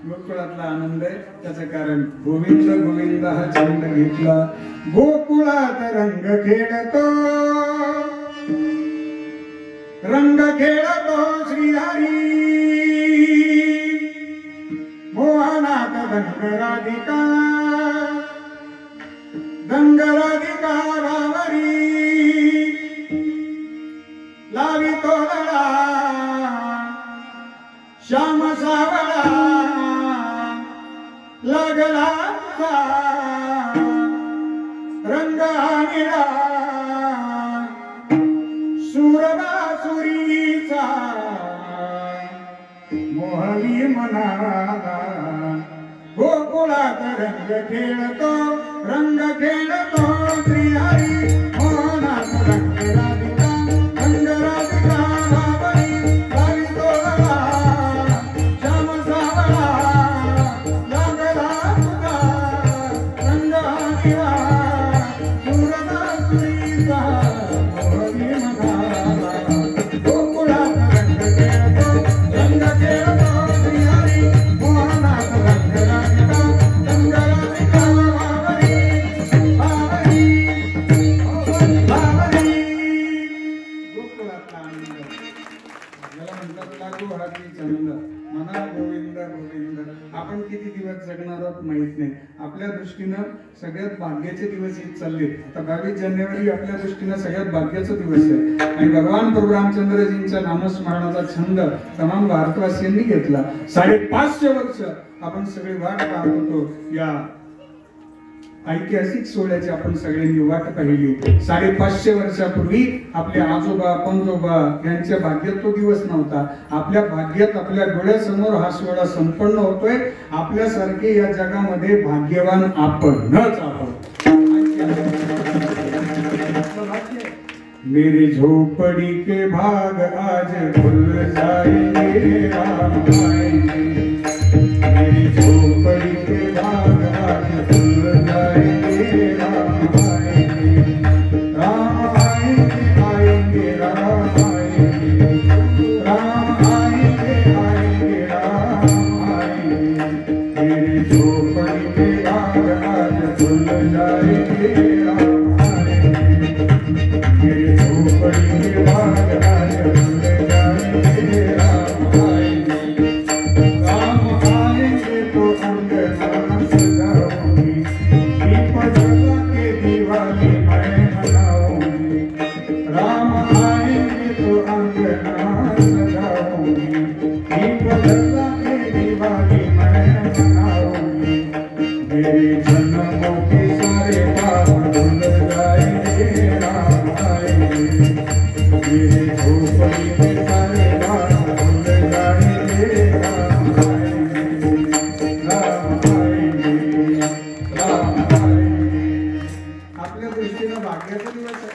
गोकुळातला आनंद आहे त्याचं कारण गोविंद गोविंद हा छंद घेतला. गोकुळात रंग खेळतो रंग खेळतो श्रीहरी, मोहनात दंगराधिका दंगराधिका रावरी लावितो लढा श्याम सावळा लागला रंग निळा सुरबासुरी झाला गोकुळात रंग खेळतो श्रीहरी मोहनात रंग राधिका भावरी गावी तोडला श्याम सावळा लागला तुझा रंग दिवा सुरता सुरीचा मोहनी मनाला गोकुळात रंग खेळतो श्रीहरी मोहनात रंग राधिका आपण किती दिवस जगणार आहोत माहित नाही. आपल्या दृष्टीनं सगळ्यात भाग्याचे दिवस येत चालले. आता 22 जानेवारी आपल्या दृष्टीनं सगळ्यात भाग्याचा दिवस आहे आणि भगवान प्रभू रामचंद्रजींच्या नामस्मरणाचा छंद तमाम भारतवासियांनी घेतला. 550 वर्ष आपण सगळे वाट पाहत होतो. या ऐतिहासिक सोहळ्याची आपण सगळ्यांनी वाट पाहिली. 550 वर्षापूर्वी आपले आजोबा पंजोबा यांच्या भाग्यात तो दिवस नव्हता. आपल्या भाग्यात आपल्या डोळ्यासमोर हा सोहळा संपन्न होतोय. आपल्यासारखे या जगामध्ये भाग्यवान आपणच आहोत. मेरी झोपड़ी के भाग आज खुल जाएंगे राम आएंगे. मेरी झोपड़ी के भाग आज खुल जाएंगे राम आएंगे. राम आएंगे आएंगे राम आएंगे. राम आएंगे आएंगे राम आएंगे. मेरी झोपड़ी के भाग आज खुल जाएंगे राम आएंगे. मेरी झोपड़ी के भाग आज खुल जाएंगे राम आएंगे. राम आएंगे तो अंगना सजाऊंगी. दीप जला के दिवाली मैं मनाऊंगी. राम आएंगे तो अंगना सजाऊंगी. दीप जला के दिवाली मैं मनाऊंगी. मेरे जन्मों के सारे पाप धुल जाएंगे राम आएंगे. मेरे झोपड़ी के सारे पाप धुल जाएंगे राम आएंगे. राम आएंगे राम आएंगे. आपल्या दृष्टीनं भाग्याचा दिवस आहे.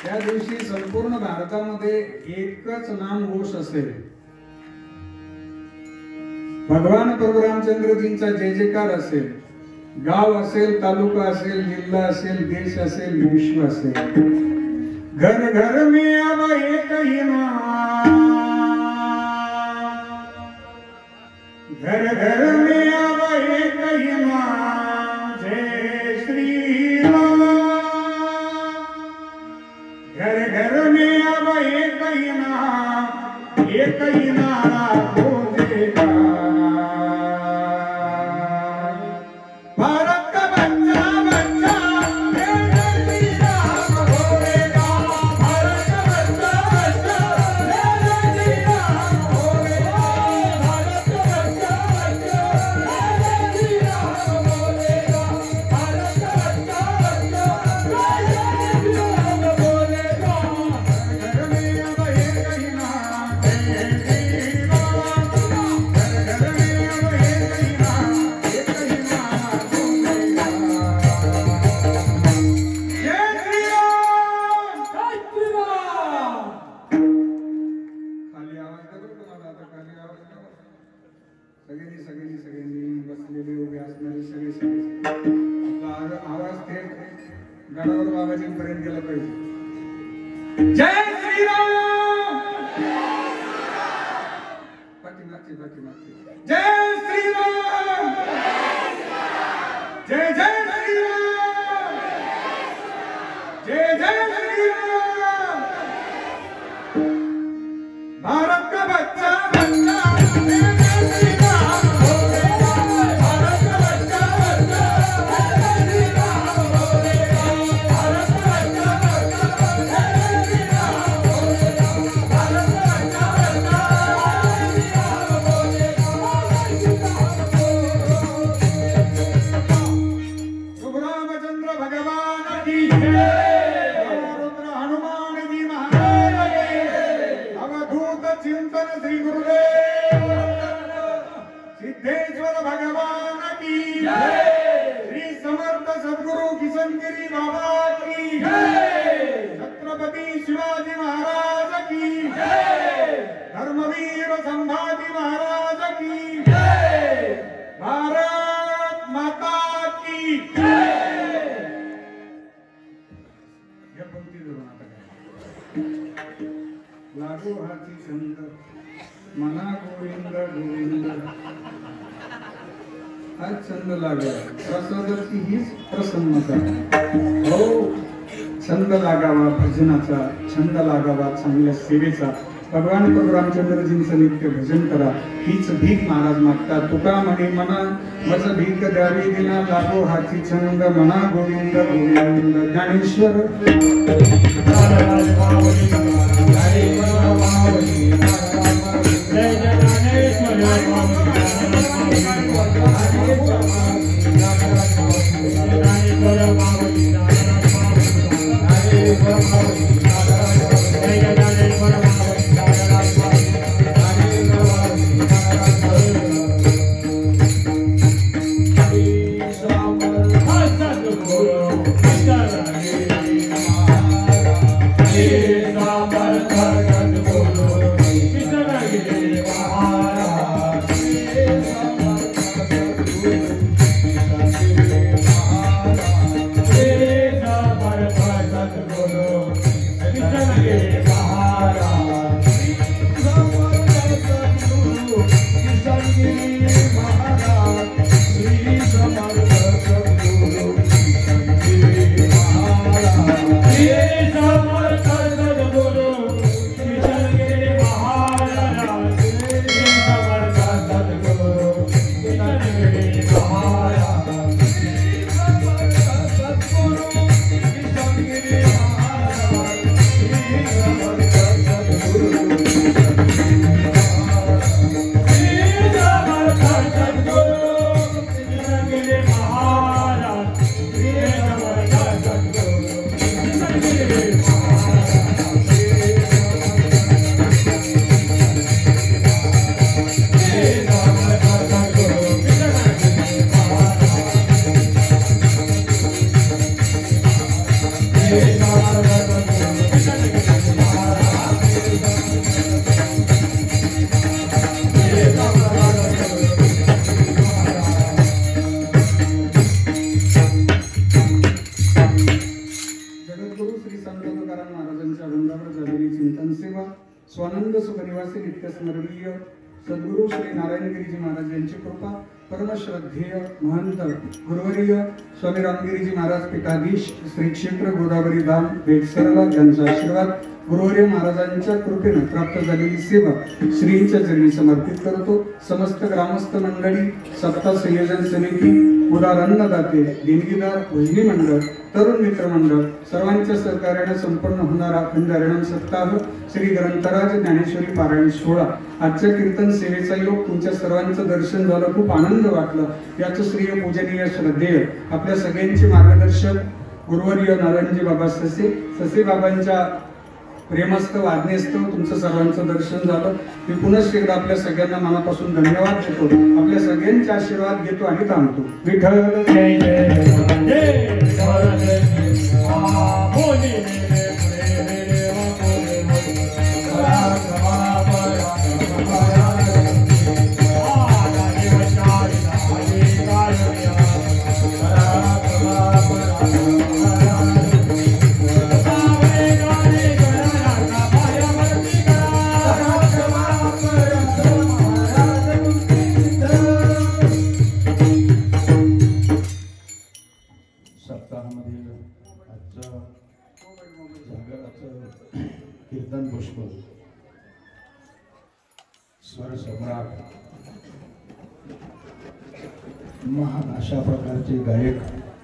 त्या दिवशी संपूर्ण भारतामध्ये एकच नाम घोष असेल. भगवान प्रभू रामचंद्रजींचा जय जयकार असेल. गाव असेल, तालुका असेल, जिल्हा असेल, देश असेल, विश्व असेल. घर घर में अब एक ही नाम. घर घर में अब एक ही नाम. जय श्री राम. घर घर में अब एक ही नाम. एक ही नारा गूंजेगा. भारत का बच्चा बच्चा जय श्री राम बोलेगा. भारत का बच्चा बच्चा जय श्री राम बोलेगा. भारत का बच्चा बच्चा जय श्री राम बोलेगा. भारत का बच्चा बच्चा जय श्री राम बोलेगा. घर में अब एक ही नाम. जय श्री राम. घर घर में अब एक ही नाम. एक ही नाम बोलेगा. जय श्री राम. जय श्री राम. खाली आवाज देतो तुम्हाला. आता खाली आवाज देतो. सगळ्यांनी बसलेले उभे असणारे सगळे आपला आवाज थेट गडावर बाबाजींपर्यंत गेला पाहिजे. जय श्रीराम. पाठीमागचे जय श्रीराम. जय जय श्रीराम. जय जय श्रीराम. भारत का बच्चा बच्चा जय श्री राम बोलेगा. भारत का बच्चा बच्चा जय श्री राम बोलेगा. भारत का बच्चा बच्चा जय श्री राम बोलेगा. भारत का बच्चा बच्चा जय श्री राम बोलेगा. सिद्धेश्वर भगवान की श्री समर्थ सद्गुरु किशनगिरी बाबा की छत्रपती शिवाजी महाराज की धर्मवीर संभाजी महाराज की भारत माता की या पंक्ती धरून आता काय लागो हाती छंद मना गोविंद गोविंद हा छंद लागला प्रसादाची हीच प्रसन्नता हो छंद लागावा भजनाचा छंद लागावा चांगल्या सेवेचा भगवान प्रभू रामचंद्रजींचं नित्य भजन करा हीच भीक महाराज मागतात तुका म्हणे मना मज भीक द्यावी दिना लागो हाची छंद मना गोविंद गोविंद ज्ञानेश्वर स्वानंद सुखनिवासी नित्य स्मरणीय सद्गुरु श्री नारायणगिरीजी महाराज यांची कृपा परमश्रद्धेय महंत गुरुवर्य स्वामी रामगिरीजी महाराज पीठाधीश श्री क्षेत्र गोदावरी धाम बेटसरला यांचा आशीर्वाद गुरुवर्य महाराजांच्या कृपेने प्राप्त झालेली सेवा श्रींच्या चरणी समर्पित करतो समस्त ग्रामस्थ मंडळी सप्ताह संयोजन समिती उदार अन्नदाते देणगीदार भजनी मंडळ तरुण मित्र मंडळ सर्वांच्या सहकार्याने संपन्न होणारा अखंड हरिनाम सप्ताह श्री ग्रंथराज ज्ञानेश्वरी पारायण सोहळा आजच्या कीर्तन सेवेचा योग तुमच्या सर्वांचं दर्शन झालं खूप आनंद वाटला याचं श्रेय पूजनीय श्रद्धेय आपल्या सगळ्यांचे मार्गदर्शक गुरुवर्य नारायणजी बाबा ससे बाबांच्या प्रेमस्थ आज्ञेस्तव तुमचं सर्वांचं दर्शन झालं मी पुन्हा एकदा आपल्या सगळ्यांना मनापासून धन्यवाद देतो आपल्या सगळ्यांचे आशीर्वाद घेतो आणि थांबतो विठ्ठल जय जय कीर्तन पुष्प स्वर सम्राट महान अशा प्रकारचे गायक